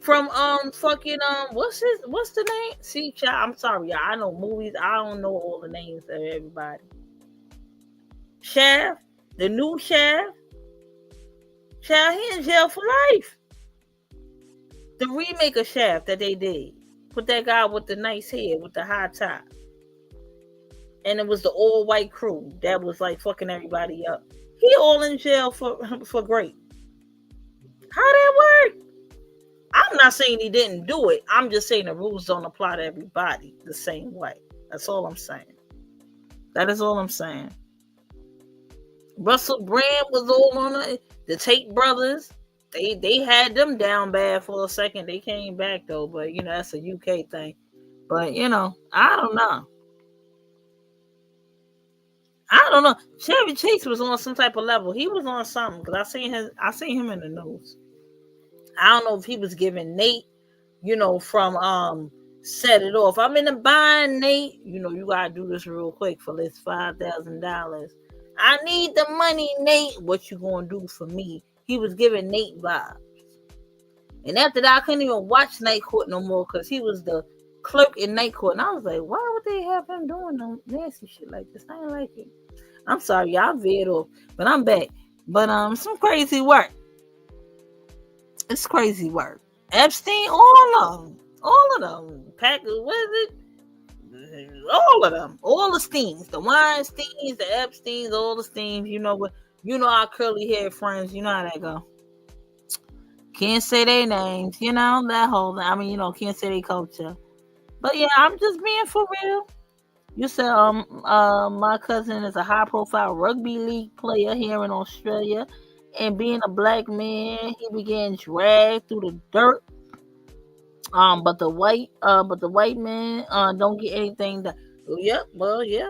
from what's the name? See, child, I'm sorry, y'all. I know movies. I don't know all the names of everybody. Shaft, the new Shaft. Child, he in jail for life. The remake of Shaft that they did. Put that guy with the nice hair, with the high top. And it was the all-white crew that was like fucking everybody up. He all in jail for great. How that work? I'm not saying he didn't do it. I'm just saying the rules don't apply to everybody the same way. That's all I'm saying. That is all I'm saying. Russell Brand was all on it. The Tate brothers, they had them down bad for a second. They came back though, but you know that's a UK thing. But you know, I don't know. I don't know. Chevy Chase was on some type of level. He was on something because I seen him in the news. I don't know if he was giving Nate, from Set It Off. I'm in the bind, Nate. You gotta do this real quick for this $5,000. I need the money, Nate. What you gonna do for me? He was giving Nate vibes. And after that, I couldn't even watch Night Court no more because he was the clerk in Night Court. And I was like, why would they have him doing no nasty shit like this? I ain't like it. I'm sorry, y'all veered off, but I'm back. But some crazy work. It's crazy work. Epstein, all of them. What is it? All of them. All the Steens. The Weinsteins, the Epsteins, all the Steens. You know what? You know our curly haired friends. You know how that go. Can't say their names. That whole thing. I mean, can't say their culture. But yeah, I'm just being for real. You said my cousin is a high profile rugby league player here in Australia, and being a black man, he began dragged through the dirt. But the white man don't get anything that. Yep. Well, yeah.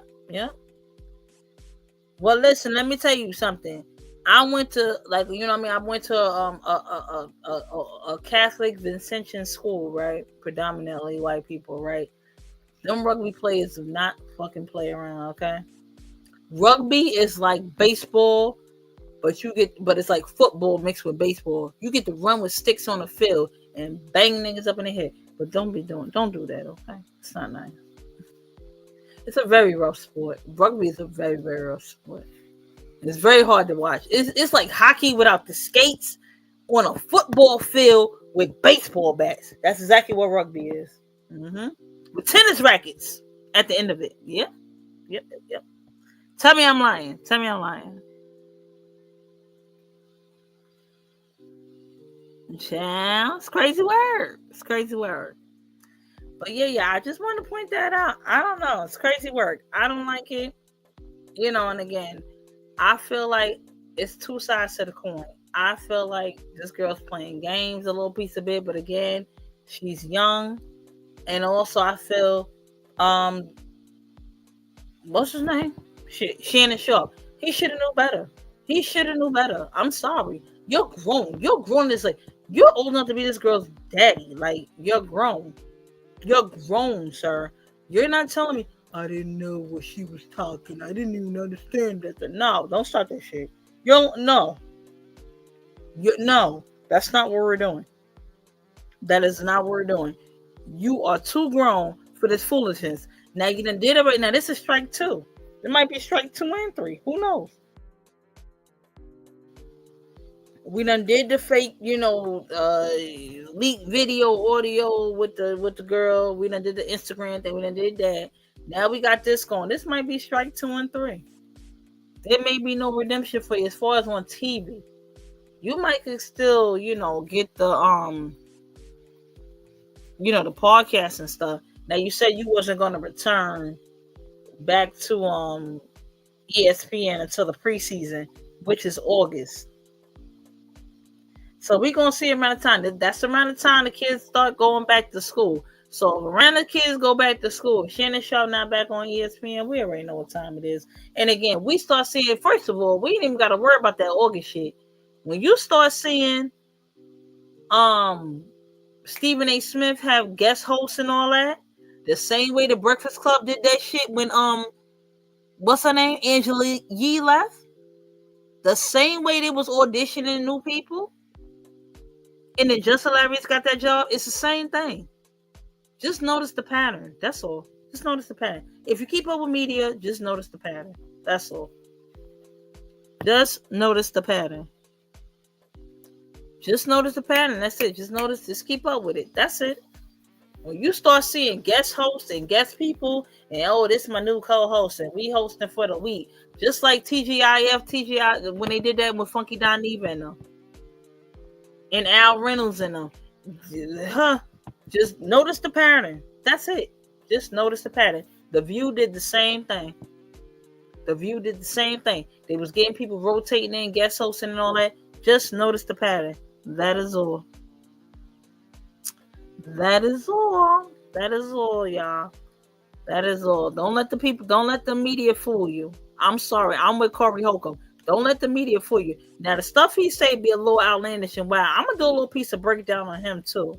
Well, listen, let me tell you something. I went to I went to a Catholic Vincentian school, right? Predominantly white people, right? Them rugby players do not fucking play around, okay? Rugby is like baseball, but it's like football mixed with baseball. You get to run with sticks on the field and bang niggas up in the head. But don't do that, okay? It's not nice. It's a very rough sport. Rugby is a very, very rough sport. It's very hard to watch. It's like hockey without the skates on a football field with baseball bats. That's exactly what rugby is. Mm-hmm. With tennis rackets at the end of it. Yep. Tell me I'm lying. Child, it's crazy word. But yeah, I just wanted to point that out. I don't know. It's crazy work. I don't like it. And again, I feel like it's two sides to the coin. I feel like this girl's playing games a little piece of it, but again, she's young. And also I feel what's his name? Shannon Sharpe. He should have knew better. I'm sorry. You're grown as like you're old enough to be this girl's daddy. Like you're grown, sir. You're not telling me I didn't know what she was talking. I didn't even understand that. No, don't start that shit. No, that's not what we're doing. That is not what we're doing. You are too grown for this foolishness. Now you done did it right now. This is strike 2. It might be strike 2 and 3. Who knows? We done did the fake, leak video, audio with the girl. We done did the Instagram thing. We done did that. Now we got this going. This might be strike 2 and 3. There may be no redemption for you as far as on TV. You might still, get the the podcast and stuff. Now you said you wasn't gonna return back to ESPN until the preseason, which is August. So we're gonna see around the time. That's around the time the kids start going back to school. So around the kids go back to school, Shannon Sharpe not back on ESPN. We already know what time it is. And again, we start seeing. First of all, we ain't even got to worry about that August shit. When you start seeing, Stephen A. Smith have guest hosts and all that, the same way the Breakfast Club did that shit when what's her name, Angela Yee left. The same way they was auditioning new people. And then Just Hilarious got that job. It's the same thing. Just notice the pattern. That's all. Just notice the pattern. If you keep up with media, just notice the pattern. That's all. Just notice the pattern. Just notice the pattern. That's it. Just keep up with it. That's it. When you start seeing guest hosts and guest people, and this is my new co-host, and we hosting for the week. Just like TGI, when they did that with Funky Don Neva and them. And Al Reynolds and them. Just notice the pattern. That's it. Just notice the pattern. The View did the same thing. They was getting people rotating in, guest hosting and all that. Just notice the pattern. That is all. That is all, y'all. That is all. Don't let the media fool you. I'm sorry. I'm with Corey Holcomb. Don't let the media fool you. Now, the stuff he say be a little outlandish and wild. I'm going to do a little piece of breakdown on him, too.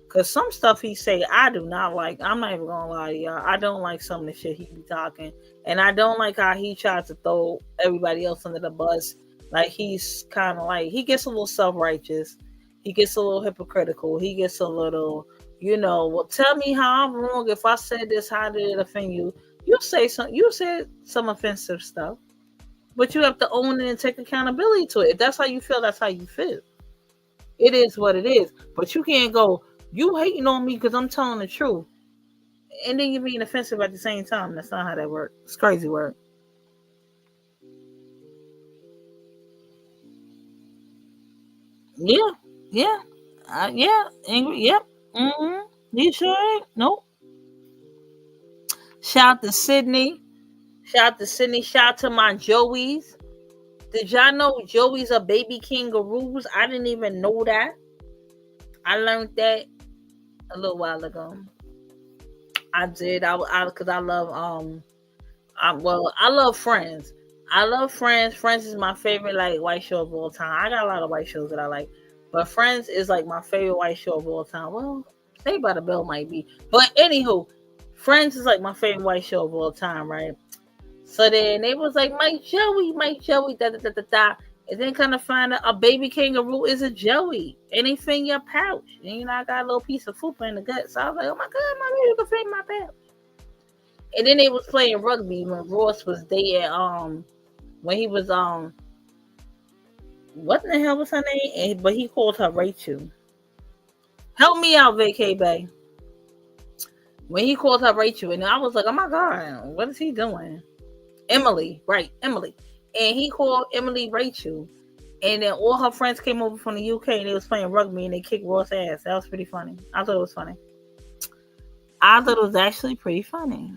Because some stuff he say, I do not like. I'm not even going to lie to y'all. I don't like some of the shit he be talking. And I don't like how he tries to throw everybody else under the bus. Like, he's kind of like, he gets a little self-righteous. He gets a little hypocritical. He gets a little, well, tell me how I'm wrong. If I said this, how did it offend you? You said some offensive stuff. But you have to own it and take accountability to it. If that's how you feel, that's how you feel. It is what it is. But you can't go, you hating on me because I'm telling the truth. And then you're being offensive at the same time. That's not how that works. It's crazy work. Yeah. Angry. Yep. You sure ain't? Nope. Shout out to Sydney. Shout out to my Joeys. Did y'all know Joeys are baby kangaroos? I didn't even know that. I learned that a little while ago. I did. Because I love I love Friends. I love Friends. Friends is my favorite white show of all time. I got a lot of white shows that I like, but Friends is my favorite white show of all time. Well, Saved by the Bell might be, but anywho, Friends is my favorite white show of all time, right? So then they was like, Mike Joey, da da da da da. And then kind of find out a baby kangaroo is a Joey. And they fit in your pouch. And I got a little piece of fupa in the gut. So I was like, oh my God, my baby can fit in my pouch. And then they was playing rugby when Ross was there. When he was what the hell was her name? But he called her Rachel. Help me out, VK Bay. When he called her Rachel, and I was like, oh my God, what is he doing? Emily. And he called Emily Rachel. And then all her friends came over from the UK and they was playing rugby and they kicked Ross' ass. That was pretty funny. I thought it was funny. I thought it was actually pretty funny.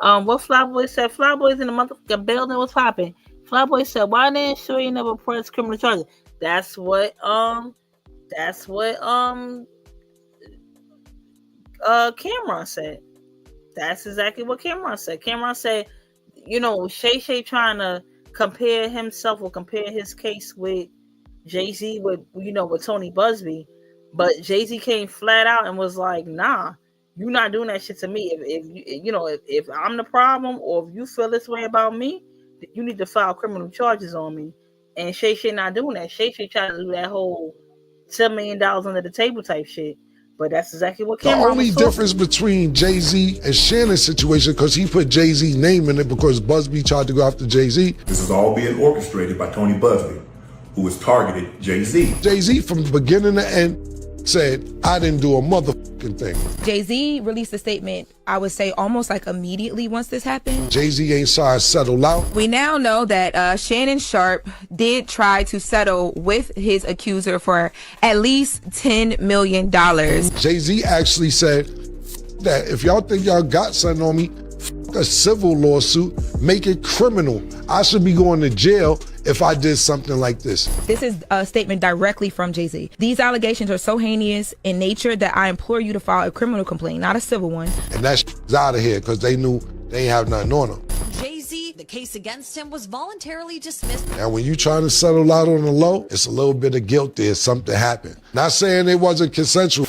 What Flyboy said, Flyboy's in the motherfucking building was popping. Flyboy said, why didn't sure you never press criminal charges? That's what Cameron said. That's exactly what Cameron said. Cameron said, Shay trying to compare himself or compare his case with Jay-Z with Tony Busby, but Jay-Z came flat out and was like, nah, you're not doing that shit to me. If I'm the problem or if you feel this way about me, you need to file criminal charges on me. And Shay not doing that. Shay trying to do that whole $10 million under the table type shit. But that's exactly what Cameron The only difference between Jay-Z and Shannon's situation, because he put Jay-Z's name in it because Busby tried to go after Jay-Z. This is all being orchestrated by Tony Busby, who has targeted Jay-Z. Jay-Z from beginning to end said, I didn't do a motherfucking thing. Jay-Z released a statement, I would say almost immediately once this happened. Jay-Z ain't sorry to settle out. We now know that Shannon Sharpe did try to settle with his accuser for at least $10 million. Jay-Z actually said that if y'all think y'all got something on me, a civil lawsuit, make it criminal. I should be going to jail if I did something like this. This is a statement directly from Jay-Z. These allegations are so heinous in nature that I implore you to file a criminal complaint, not a civil one. And that's out of here because they knew they ain't have nothing on them. Jay-Z, the case against him was voluntarily dismissed. And when you trying to settle out on the low, it's a little bit of guilt there. Something happened. Not saying it wasn't consensual.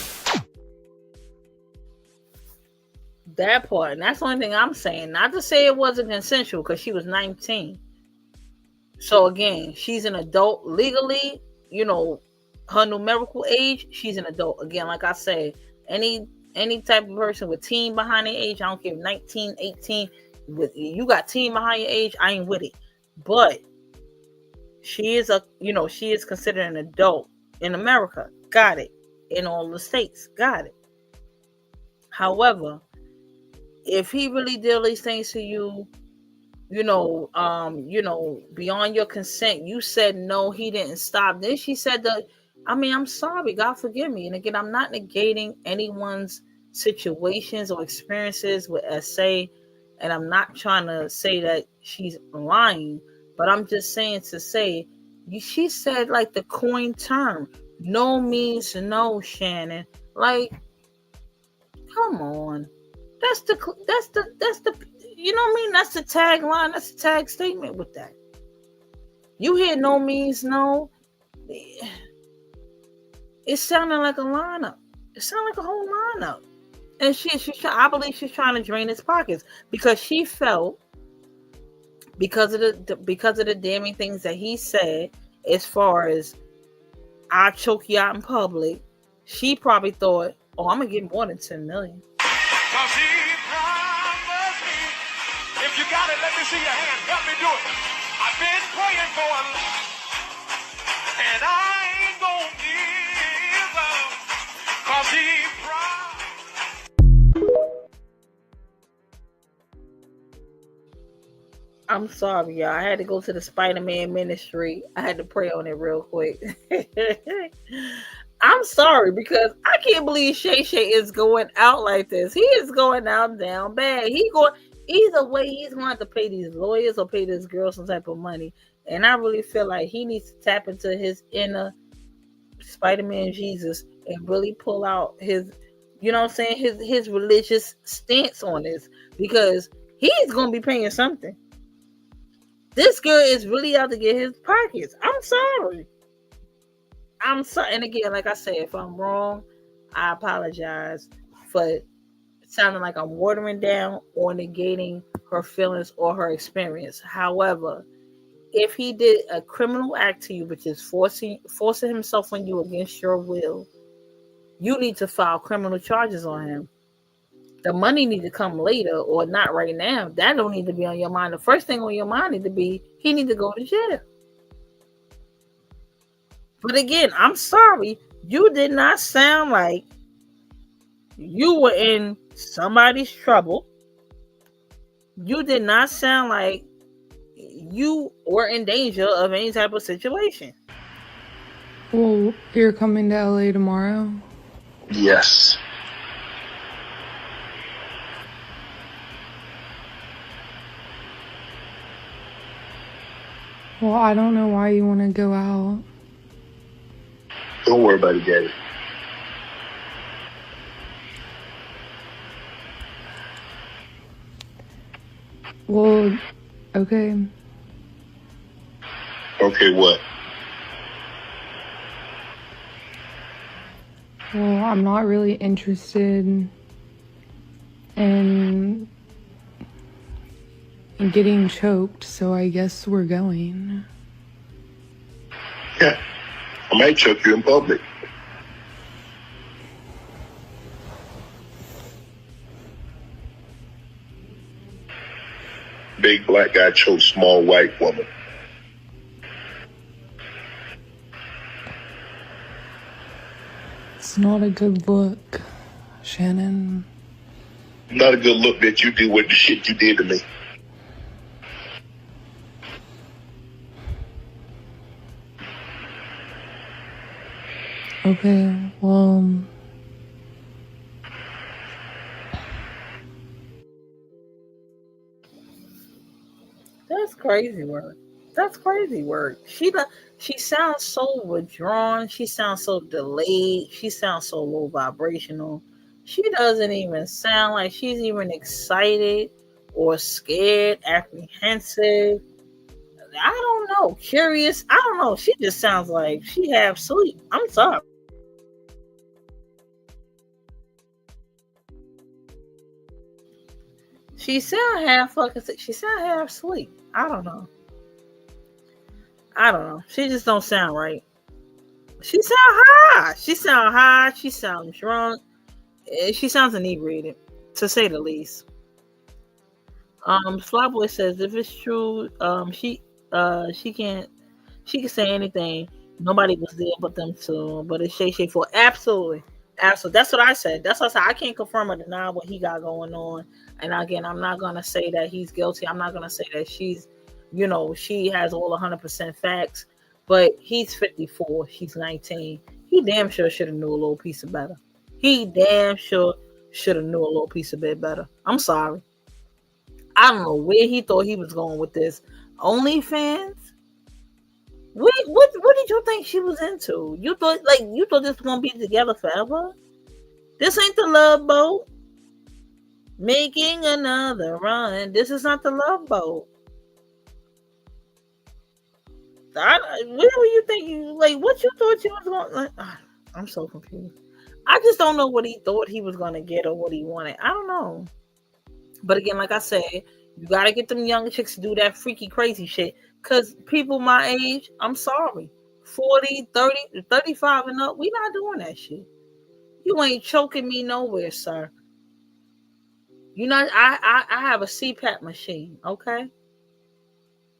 That part, and that's the only thing I'm saying. Not to say it wasn't consensual because she was 19. So again, she's an adult legally. Her numerical age, she's an adult. Again, like I said, any type of person with teen behind their age, I don't care, 19, 18, you got teen behind your age, I ain't with it. But she is considered an adult in America. Got it. In all the states, got it. However, if he really did all these things to you, beyond your consent, you said no, he didn't stop. Then she said I'm sorry, God forgive me. And again, I'm not negating anyone's situations or experiences with SA, and I'm not trying to say that she's lying, but I'm just saying to say, she said the coin term, no means no, Shannon. Come on. That's the you know what I mean? That's the tagline. That's the tag statement with that. You hear no means no. It sounded like a lineup. It sounded like a whole lineup. And I believe she's trying to drain his pockets because she felt because of the damning things that he said, as far as I choke you out in public, she probably thought, oh, I'm gonna get more than 10 million. Cause he promised me, if you got it, let me see your hand. Help me do it. I've been praying for a lot, and I ain't gonna give up. Cause he promised. I'm sorry, y'all. I had to go to the Spider-Man ministry. I had to pray on it real quick. I'm sorry because I can't believe Shay Shay is going out like this. He is going out down bad. Either way, he's going to have to pay these lawyers or pay this girl some type of money. And I really feel like he needs to tap into his inner Spider-Man Jesus and really pull out his, you know what I'm saying, his religious stance on this, because he's going to be paying something. This girl is really out to get his pockets. I'm sorry. And again, like I said, if I'm wrong, I apologize for sounding like I'm watering down or negating her feelings or her experience. However, if he did a criminal act to you, which is forcing himself on you against your will, you need to file criminal charges on him. The money need to come later or not right now. That don't need to be on your mind. The first thing on your mind need to be, he need to go to jail. But again, I'm sorry. You did not sound like you were in somebody's trouble. You did not sound like you were in danger of any type of situation. Well, you're coming to LA tomorrow? Yes. Well, I don't know why you want to go out. Don't worry about it, Gabby. Well, okay. Okay, what? Well, I'm not really interested in getting choked, so I guess we're going. Yeah. I might choke you in public. Big black guy chokes small white woman. It's not a good look, Shannon. Not a good look that you do with the shit you did to me. Okay, well... That's crazy work. That's crazy work. She sounds so withdrawn. She sounds so delayed. She sounds so low vibrational. She doesn't even sound like she's even excited or scared, apprehensive. I don't know. Curious. I don't know. She just sounds like she half asleep. I'm sorry. She sound half fucking sick. She sound half asleep. I don't know. She just don't sound right. She sound high. She sounds drunk. She sounds inebriated, to say the least. Flyboy says if it's true, she can say anything. Nobody was there but them two. But it's Shay Shay for absolutely. That's what I said. That's what I said. I can't confirm or deny what he got going on. And again, I'm not gonna say that he's guilty. I'm not gonna say that she's, she has all 100% facts. But he's 54. She's 19. He damn sure should have knew a little piece of better. He damn sure should have knew a little piece of bit better. I'm sorry. I don't know where he thought he was going with this. OnlyFans? What did you think she was into? You thought this was gonna be together forever? This ain't the Love Boat. Making another run. This is not the Love Boat. Where were you thinking? Like, what you thought you was going? Like, I'm so confused. I just don't know what he thought he was gonna get or what he wanted. I don't know. But again, like I said, you gotta get them young chicks to do that freaky crazy shit. Cause people my age, I'm sorry, 40, 30, 35 and up, we not doing that shit. You ain't choking me nowhere, sir. You not. I have a CPAP machine. Okay.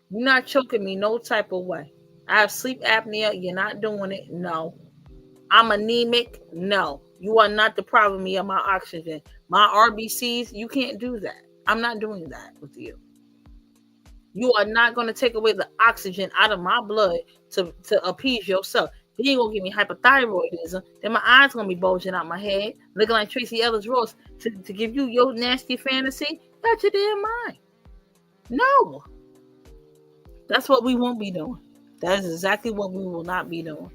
You're not choking me no type of way. I have sleep apnea. You're not doing it. No. I'm anemic. No. You are not depriving me of my oxygen. My RBCs, you can't do that. I'm not doing that with you. You are not going to take away the oxygen out of my blood to appease yourself. Then you're going to give me hypothyroidism. Then my eyes going to be bulging out my head, looking like Tracy Ellis Ross to give you your nasty fantasy. That's your damn mind. No. That's what we won't be doing. That is exactly what we will not be doing.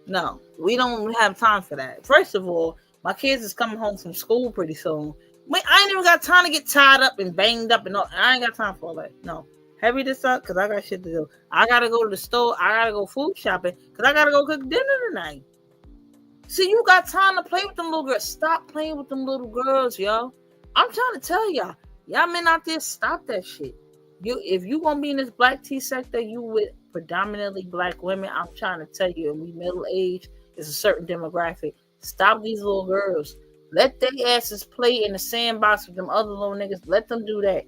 No, we don't have time for that. First of all, my kids is coming home from school pretty soon. I ain't even got time to get tied up and banged up and all. I ain't got time for all that. No. Hurry this up because I got shit to do. I got to go to the store. I got to go food shopping because I got to go cook dinner tonight. See, you got time to play with them little girls. Stop playing with them little girls, yo. I'm trying to tell y'all. Y'all men out there, stop that shit. If you gonna be in this black tea sector, you with predominantly black women. I'm trying to tell you, and we middle age is a certain demographic. Stop these little girls. Let their asses play in the sandbox with them other little niggas. Let them do that.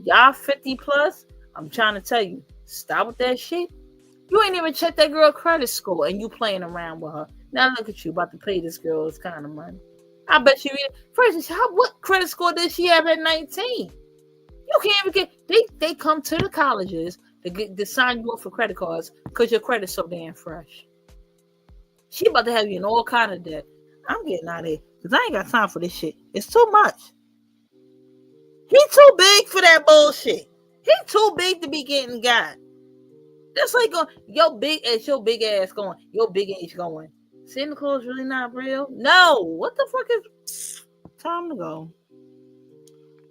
Y'all 50 plus. I'm trying to tell you, stop with that shit. You ain't even checked that girl credit score, and you playing around with her. Now look at you about to pay this girl this kind of money. I bet you. For instance, what credit score did she have at 19? You can't even get. They come to the colleges to sign you up for credit cards because your credit's so damn fresh. She about to have you in all kind of debt. I'm getting out of here because I ain't got time for this shit. It's too much. He too big for that bullshit. He too big to be getting got. That's like your big ass going. Your big age going. Santa Claus really not real? No. What the fuck is? Time to go.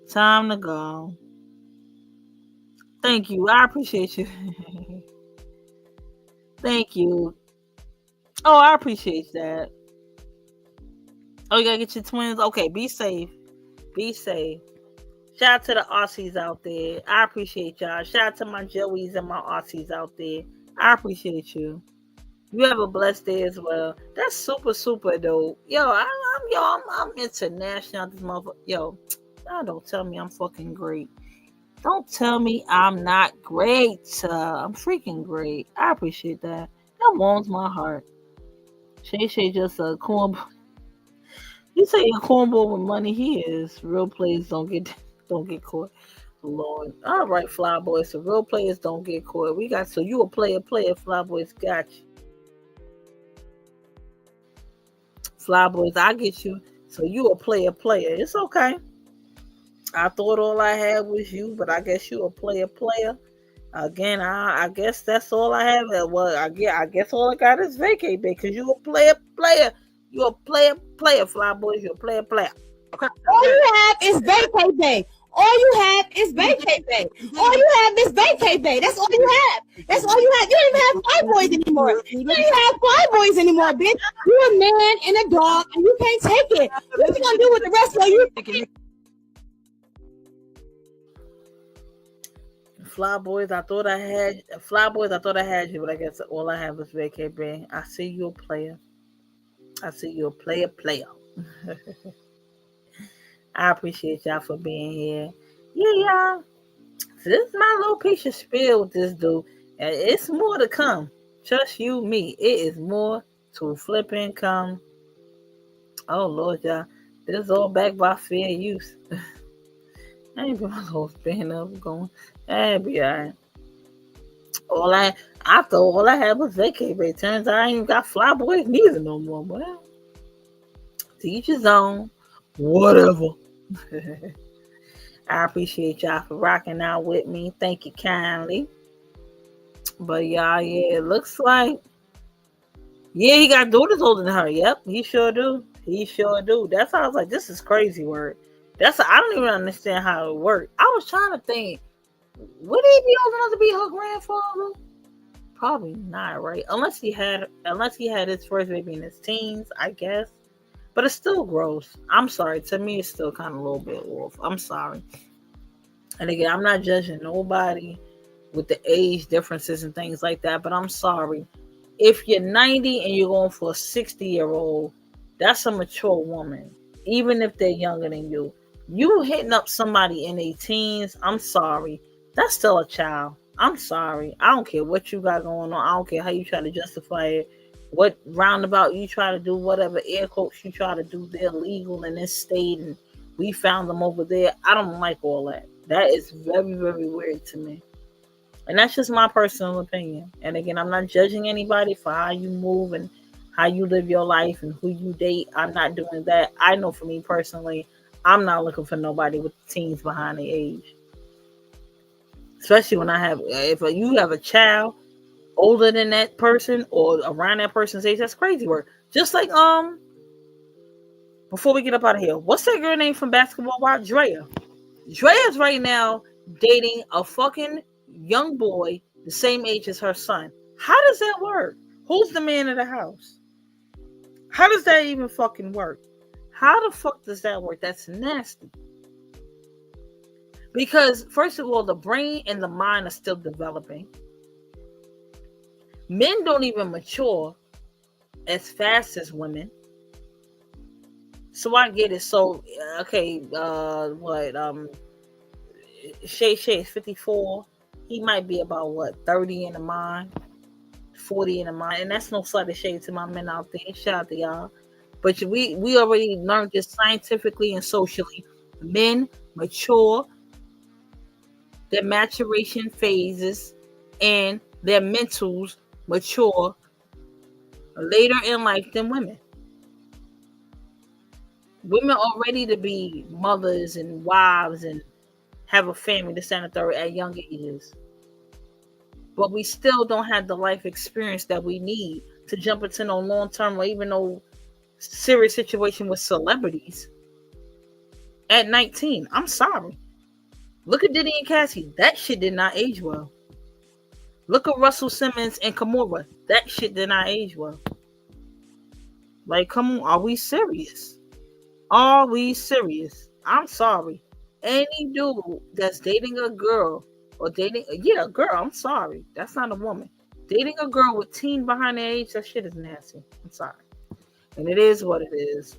Time to go. Thank you. I appreciate you. Thank you. Oh, I appreciate that. Oh, you gotta get your twins? Okay, be safe. Be safe. Shout out to the Aussies out there. I appreciate y'all. Shout out to my Joeys and my Aussies out there. I appreciate you. You have a blessed day as well. That's super, super dope. Yo, I'm international. This motherfucker. Yo, don't tell me I'm fucking great. Don't tell me I'm not great. I'm freaking great. I appreciate that. That warms my heart. Shay just a cornball. You say a cornball with money. He is. Real players don't get caught. Lord. All right, Fly Boys. So real players don't get caught. So you a player. Fly Boys got you. Fly Boys, I get you. So you a player. It's okay. I thought all I had was you, but I guess you a player. Again, I guess that's all I have. Well, I guess all I got is vacay, because you a player. You a player, Fly Boys. You a player. Okay. All you have is vacay bay. All you have is vacay bay. All you have is vacay bay. That's all you have. That's all you have. You don't even have Fly Boys anymore. You don't even have Fly Boys anymore, bitch. You're a man and a dog, and you can't take it. What you gonna do with the rest of you? Fly Boys, I thought I had you, but I guess all I have is vacay bay. I see you a player. I see you a player. I appreciate y'all for being here. Yeah, y'all. So this is my little piece of spiel with this dude. And it's more to come. Trust you, me. It is more to flipping come. Oh, Lord, y'all. This is all backed by fair use. I ain't put my whole span up going. That'd be all right. I thought all I had was vacay bay. Turns out I ain't even got Fly Boys neither no more. Well, to each his own. Whatever. I appreciate y'all for rocking out with me. Thank you kindly. But y'all, yeah, it looks like he got daughters older than her. Yep, he sure do. That's how I was like, this is crazy word. I don't even understand how it worked. I was trying to think, would he be old enough to be her grandfather? Probably not, right? Unless he had his first baby in his teens, I guess. But it's still gross. I'm sorry. To me, it's still kind of a little bit off. I'm sorry. And again, I'm not judging nobody with the age differences and things like that, but I'm sorry. If you're 90 and you're going for a 60-year-old, that's a mature woman, even if they're younger than you. You hitting up somebody in their teens, I'm sorry. That's still a child. I'm sorry. I don't care what you got going on. I don't care how you try to justify it. What roundabout you try to do, whatever air quotes you try to do, they're legal in this state and we found them over there. I don't like all that. That is very, very weird to me. And that's just my personal opinion. And again, I'm not judging anybody for how you move and how you live your life and who you date. I'm not doing that. I know for me personally, I'm not looking for nobody with teens behind the age. Especially when if you have a child older than that person or around that person's age, that's crazy work. Just like, before we get up out of here, what's that girl name from Basketball Wives? Drea. Drea's right now dating a fucking young boy the same age as her son. How does that work? Who's the man of the house? How does that even fucking work? How the fuck does that work? That's nasty. Because, first of all, the brain and the mind are still developing. Men don't even mature as fast as women. So I get it. So, okay, Shay is 54. He might be about, 30 in the mind, 40 in the mind. And that's no slight of shade to my men out there. Shout out to y'all. But we already learned this scientifically and socially. Men mature, their maturation phases, and their mentals mature later in life than women. Women are ready to be mothers and wives and have a family, this and the third, at young ages. But we still don't have the life experience that we need to jump into no long-term or even no serious situation with celebrities at 19. I'm sorry. Look at Diddy and Cassie. That shit did not age well. Look at Russell Simmons and Kimura. That shit did not age well. Like, come on, are we serious? Are we serious? I'm sorry. Any dude that's dating a girl or a girl, I'm sorry. That's not a woman. Dating a girl with teen behind the age, that shit is nasty. I'm sorry. And it is what it is.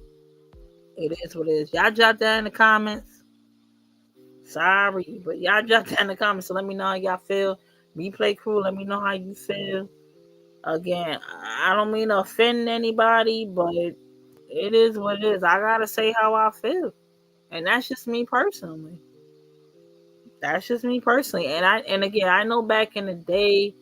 It is what it is. Y'all jot that in the comments. Sorry, but y'all jot that in the comments. So let me know how y'all feel. Replay crew, let me know how you feel. Again, I don't mean to offend anybody, but it is what it is. I gotta say how I feel. And that's just me personally. And again, I know back in the day,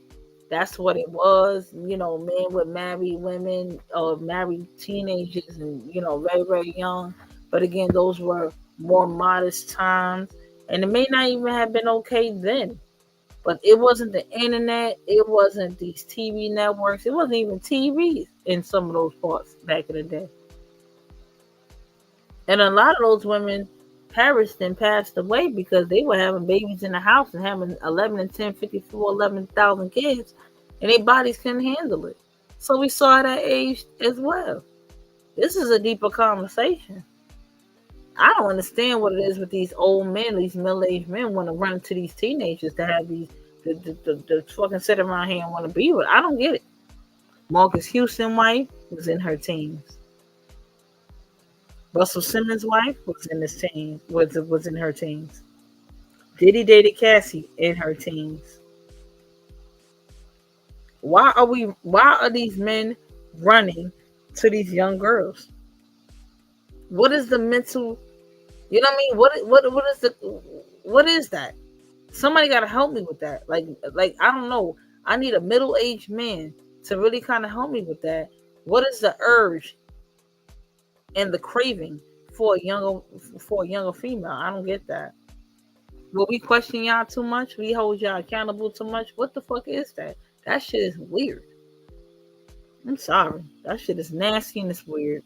that's what it was. Men would marry women or marry teenagers and, very, very young. But again, those were more modest times. And it may not even have been okay then. But it wasn't the internet. It wasn't these TV networks. It wasn't even TV in some of those parts back in the day. And a lot of those women perished and passed away because they were having babies in the house and having 11 and 10, 54, 11,000 kids. And their bodies couldn't handle it. So we saw that age as well. This is a deeper conversation. I don't understand what it is with these old men, these middle-aged men want to run to these teenagers to have these, to fucking sit around here and want to be with. I don't get it. Marcus Houston's wife was in her teens. Russell Simmons' wife was in his teens, was in her teens. Diddy dated Cassie in her teens. Why are these men running to these young girls? What is the mental, you know what I mean? What is that? Somebody got to help me with that. Like, I don't know. I need a middle-aged man to really kind of help me with that. What is the urge and the craving for a younger female? I don't get that. Will we question y'all too much? We hold y'all accountable too much? What the fuck is that? That shit is weird. I'm sorry. That shit is nasty and it's weird.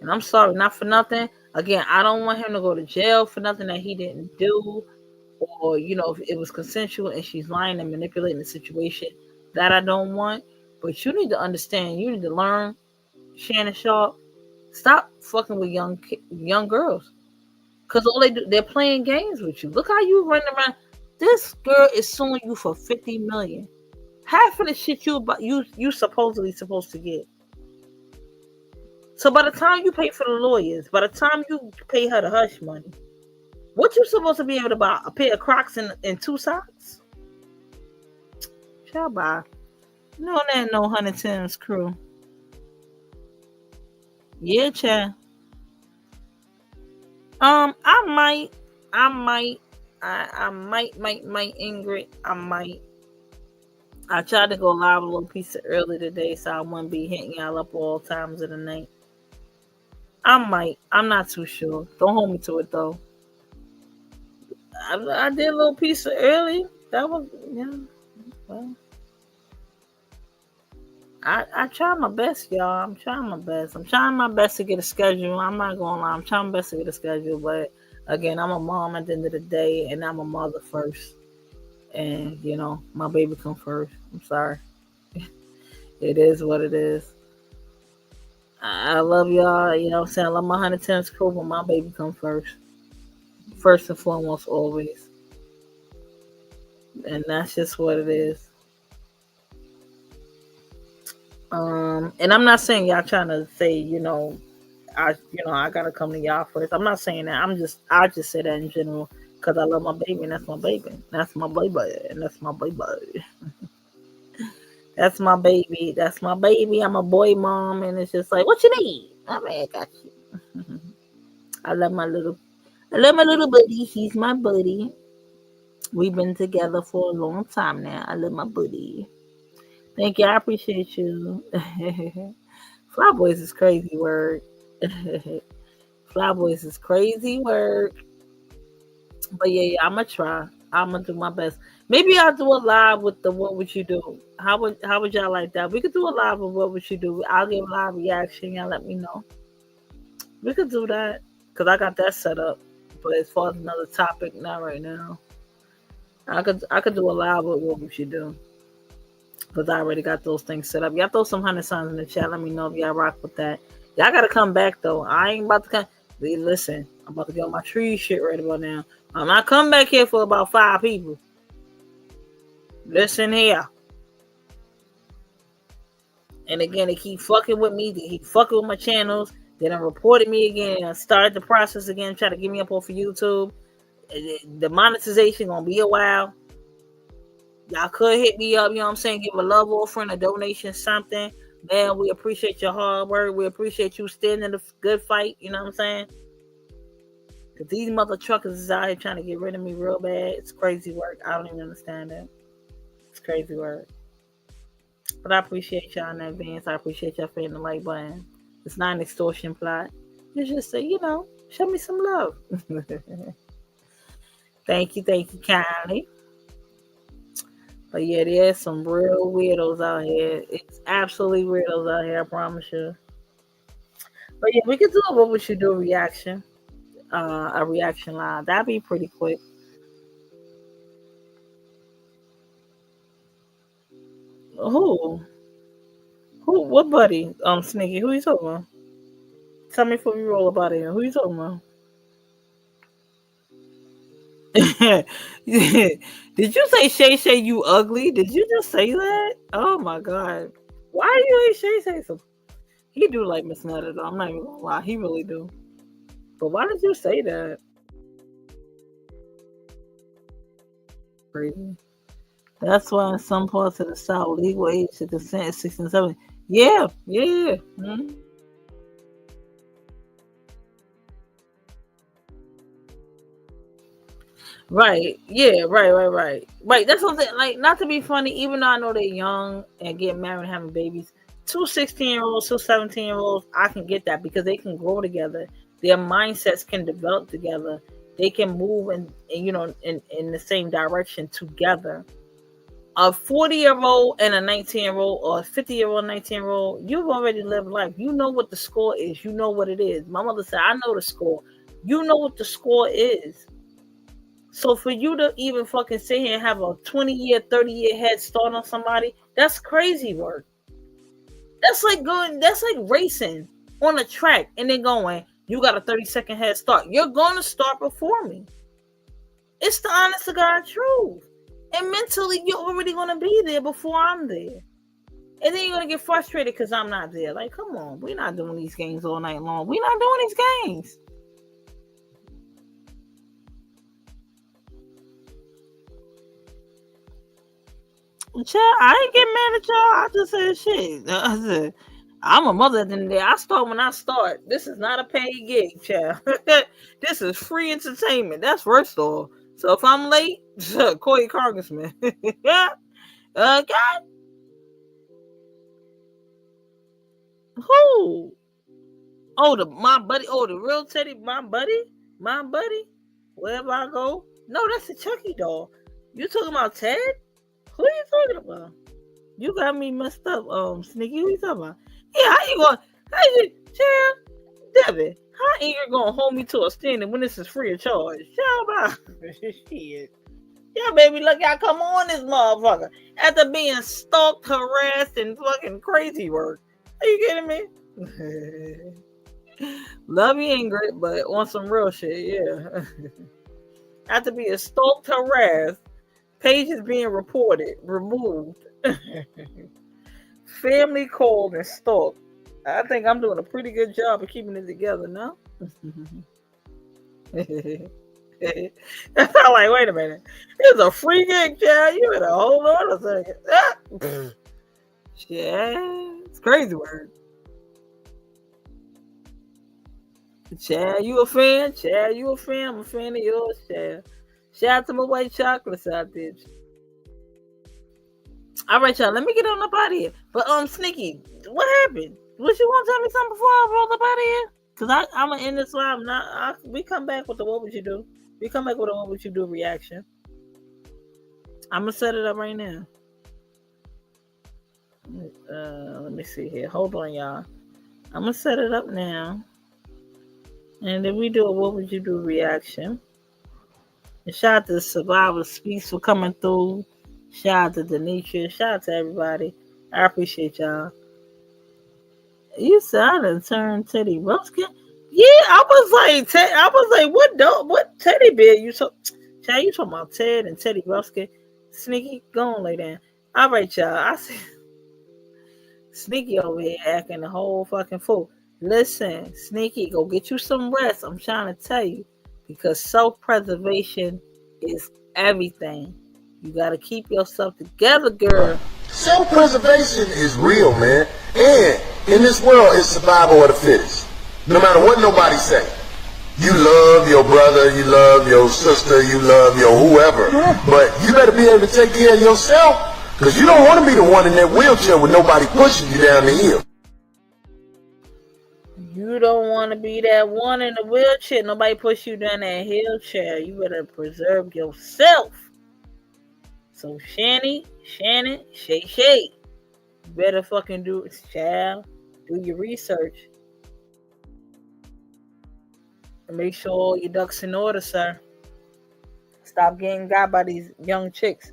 And I'm sorry, not for nothing. Again, I don't want him to go to jail for nothing that he didn't do, or if it was consensual and she's lying and manipulating the situation. That I don't want. But you need to understand. You need to learn, Shannon Sharpe. Stop fucking with young girls, because all they do, they're playing games with you. Look how you run around. This girl is suing you for $50 million. Half of the shit you supposedly supposed to get. So by the time you pay for the lawyers, by the time you pay her the hush money, what you supposed to be able to buy? A pair of Crocs and 2 socks? Child, bye. No, that ain't no 100 Tim's crew. Yeah, child. I might, Ingrid. I might. I tried to go live a little piece early today, so I wouldn't be hitting y'all up all times of the night. I might. I'm not too sure. Don't hold me to it though. I did a little piece early. That was well. I try my best, y'all. I'm trying my best. I'm trying my best to get a schedule. I'm not gonna lie. I'm trying my best to get a schedule, but again, I'm a mom at the end of the day, and I'm a mother first. And my baby come first. I'm sorry. It is what it is. I love y'all. You know what I'm saying? I love my 100 Tim's crew, but my baby come first. First and foremost, always. And that's just what it is. And I'm not saying y'all trying to say, I gotta come to y'all first. I'm not saying that. I just say that in general because I love my baby, and that's my baby. That's my baby, and that's my baby. That's my baby. That's my baby. I'm a boy mom, and it's just like, what you need? I mean, I got you. I love my little buddy. He's my buddy. We've been together for a long time now. I love my buddy. Thank you. I appreciate you. Flyboys is crazy word. Flyboys is crazy word. But yeah, I'm gonna try. I'm gonna do my best. Maybe I'll do a live with the what would you do? How would y'all like that? We could do a live with what would you do? I'll give a live reaction. Y'all let me know. We could do that because I got that set up. But as far as another topic, not right now. I could do a live with what would you do? Because I already got those things set up. Y'all throw some 100 signs in the chat. Let me know if y'all rock with that. Y'all gotta come back though. I ain't about to come. Listen, I'm about to get my tree shit right about now. I'm not coming back here for about 5 people. Listen here. And again, they keep fucking with me. They keep fucking with my channels. They done reported me again. I started the process again, try to get me up off of YouTube. The monetization gonna be a while. Y'all could hit me up, you know what I'm saying? Give a love offering, a donation, something. Man, we appreciate your hard work. We appreciate you standing the good fight, you know what I'm saying? Because these mother truckers is out here trying to get rid of me real bad. It's crazy work. I don't even understand that. It's crazy work. But I appreciate y'all in advance. I appreciate y'all for hitting the like button. It's not an extortion plot. It's just say, show me some love. Thank you kindly. But yeah, there's some real weirdos out here. It's absolutely weirdos out here, I promise you. But yeah, we could do a what would you do reaction. A reaction live. That'd be pretty quick. Who? What buddy? Sneaky. Who you talking about? Tell me before we roll about it. Who you talking about? Did you say Shay you ugly? Did you just say that? Oh my god. Why do you hate Shay so? He do like Miss Nutter though. I'm not even gonna lie. He really do. But why did you say that? Crazy. That's why in some parts of the South, legal age to consent is 6 and 7. Yeah. Mm-hmm. Right. Yeah. Right. That's something like, not to be funny, even though I know they're young and getting married and having babies. 2 16-year-olds, 2 17-year-olds, I can get that because they can grow together. Their mindsets can develop together. They can move in the same direction together. a 40-year-old and a 19-year-old or a 50-year-old, 19-year-old, you've already lived life. You know what the score is. You know what it is. My mother said, I know the score. You know what the score is. So for you to even fucking sit here and have a 20-year, 30-year head start on somebody, that's crazy work. That's like racing on a track and then going, you got a 30-second head start. You're going to start before me. It's the honest to God truth. And mentally, you're already going to be there before I'm there. And then you're going to get frustrated because I'm not there. Like, come on. We're not doing these games all night long. We're not doing these games. Child, I ain't getting mad at y'all. I just said shit. I said, I'm a mother at the end of the day. I start when I start. This is not a paid gig, child. This is free entertainment. That's first off. So if I'm late, call your congressman. God. Who? Oh, my buddy. Oh, the real Teddy, my buddy. Wherever I go. No, that's a Chucky doll. You talking about Ted? Who are you talking about? You got me messed up, Sneaky. Who you talking about? Yeah, how you going? How you, child, Devin? How ain't you gonna hold me to a standing when this is free of charge? Child, shit. Yeah, baby, look, y'all come on this motherfucker after being stalked, harassed, and fucking crazy work. Are you kidding me? Love you, Ingrid, but on some real shit, yeah. After being stalked, harassed, pages being removed, family called and stalked. I think I'm doing a pretty good job of keeping it together now. I'm like, wait a minute. It's a free gig, child. You better hold on a second. Yeah, it's crazy word. Chad, you a fan? Chad, you a fan? I'm a fan of yours, Chad. Shout out to my white chocolates out there. All right, y'all. Let me get on up out of here. But Sneaky, what happened? Was you want to tell me something before I roll up out of here? Cause I'm gonna end this live. We come back with the what would you do? We come back with a what would you do reaction. I'm gonna set it up right now. Let me see here. Hold on, y'all. I'm gonna set it up now. And then we do a what would you do reaction. And shout out to Survivor Speaks for coming through. Shout out to Demetria. Shout out to everybody. I appreciate y'all. You said I done turned Teddy Ruxpin. Yeah, I was like, what teddy bear you talking about? Ted and Teddy Ruxpin. Sneaky, go on lay down. All right, y'all. I see Sneaky over here acting the whole fucking fool. Listen, Sneaky, go get you some rest. I'm trying to tell you, because self-preservation is everything. You got to keep yourself together, girl. Self-preservation is real, man. And in this world, it's survival of the fittest. No matter what nobody say. You love your brother, you love your sister, you love your whoever. But you better be able to take care of yourself, because you don't want to be the one in that wheelchair with nobody pushing you down the hill. You don't want to be that one in the wheelchair. Nobody push you down that wheelchair. You better preserve yourself. So Shannon, Shay, you better fucking do it, child. Do your research. And make sure all your ducks in order, sir. Stop getting got by these young chicks.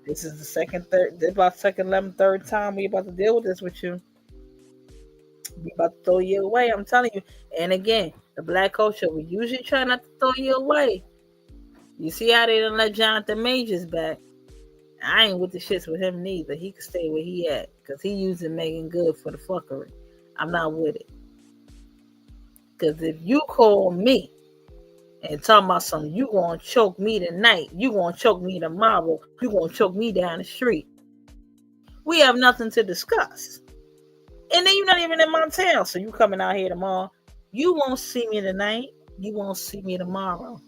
This is the third time we about to deal with this with you. We about to throw you away, I'm telling you. And again, the black culture, we usually try not to throw you away. You see how they done let Jonathan Majors back. I ain't with the shits with him neither. He can stay where he at, because he using Megan Good for the fuckery. I'm not with it. Because if you call me and talk about something, you gonna choke me tonight, you gonna choke me tomorrow, you gonna choke me down the street, we have nothing to discuss. And then you're not even in my town, so you coming out here tomorrow. You won't see me tonight. You won't see me tomorrow.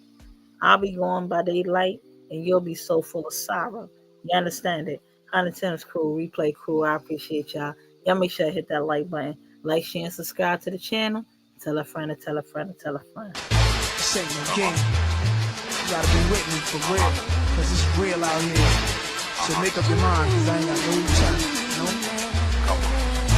I'll be going by daylight, and you'll be so full of sorrow. You understand it? Honey Tim's crew, replay crew, I appreciate y'all. Y'all make sure to hit that like button. Like, share, and subscribe to the channel. Tell a friend, and tell a friend, and tell a friend. This ain't no game. You gotta be with me for real, because it's real out here. So make up your mind, cause I ain't got no time. No?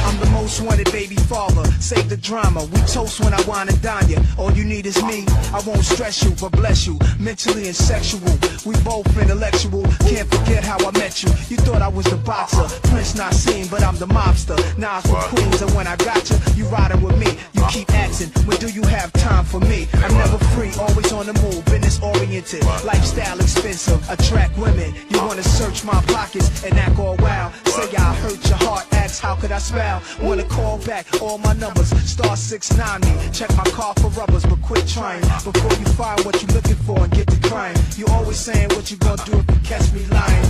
I'm the most wanted baby father, save the drama. We toast when I wine and dine you. All you need is me. I won't stress you, but bless you, mentally and sexual. We both intellectual, can't forget how I met you. You thought I was the boxer, Prince not seen, but I'm the mobster. Nas for Queens, and when I got you, you riding with me. You keep asking, when do you have time for me? I'm never free, always on the move, business oriented, lifestyle expensive, attract women. You wanna search my pockets and act all wild. Say I hurt your heart, ask how could I smile? Wanna call back all my numbers, star 690. Check my car for rubbers, but quit trying before you find what you're looking for and get to crying. You always saying what you gonna do if you catch me lying.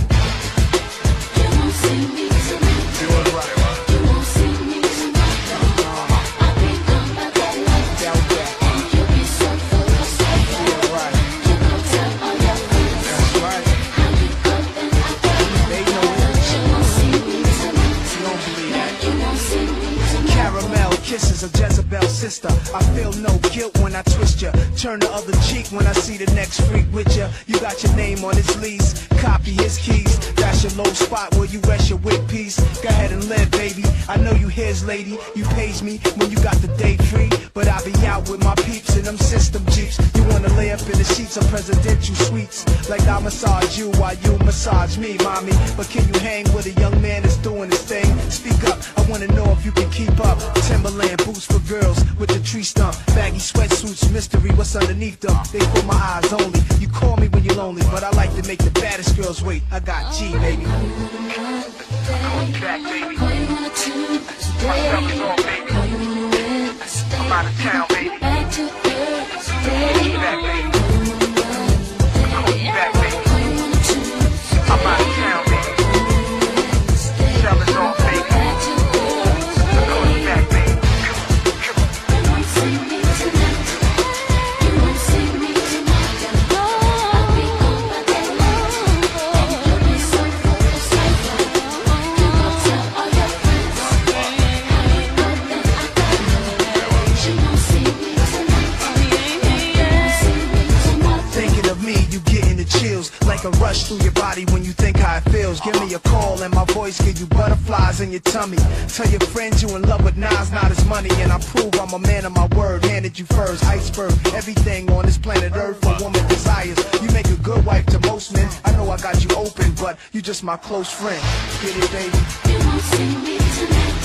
You won't see me tonight. You won't right. You won't see me tonight. I'll be gone by daylight. And you'll be so full of sight. Yeah, right. You go tell all your friends. That's right. How you go then I go. They know it. You won't see me tonight. You don't believe that. You won't see me tonight. Caramel kisses a Jezebel sister. I feel no guilt when I twist ya. Turn the other cheek when I see the next freak with ya. You got your name on his lease, copy his keys. That's your low spot where you rest your wig piece. Go ahead and live, baby. I know you his lady. You pays me when you got the day free. But I be out with my peeps in them system jeeps. You wanna lay up in the sheets of presidential suites. Like I massage you while you massage me, mommy. But can you hang with a young man that's doing his thing? Speak up, I wanna know if you can keep up. Timberland boots for girls with the tree stump. Baggy sweatsuits, mystery, what's underneath them? They for my eyes only. You call me when you're lonely, but I like to make the baddest girls wait. I got G, baby. Call you back, baby. My stuff is all, baby. I'm out of town, baby. Call you back, baby. Call you back, baby. I'm out of town, baby. Tell us all, baby. Call you back, baby. You won't see me tonight. You won't see me tonight. I'll be gone by daylight. And you'll be so full of sight. You go tell all your friends. How you go then I go. You won't see me tonight. You won't see me tonight. Thinking of me, you getting the chills like a rush through your body when you think how it feels. Give me a call and my voice give you butterflies in your tummy. Tell your friends you in love with Nas, not his money. And I prove I'm a man of my word. Handed you first, iceberg. Everything on this planet Earth a woman desires. You make a good wife to most men. I know I got you open, but you just my close friend. Get it, baby? You won't see me tonight.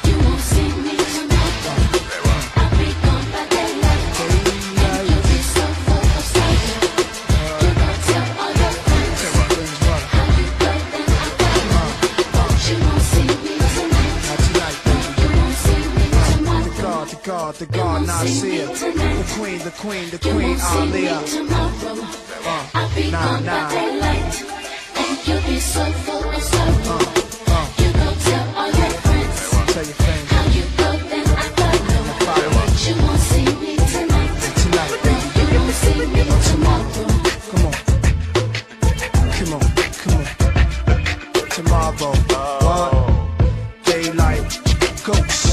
You won't see me tonight. I'll be gone by daylight. And you'll be so full of sight. You go tell all your friends. How you go then I go. You won't see me tonight. Not tonight, baby. You won't see me tonight. The God, Nasir. The queen, Aliyah. I'll be gone by daylight. And you'll be so full of sight. You go tell all your friends. Tell your friends. How you go then I go. You won't see me tonight. Tonight, baby. You won't see me tomorrow. Come on. Tomorrow. Daylight. Ghost.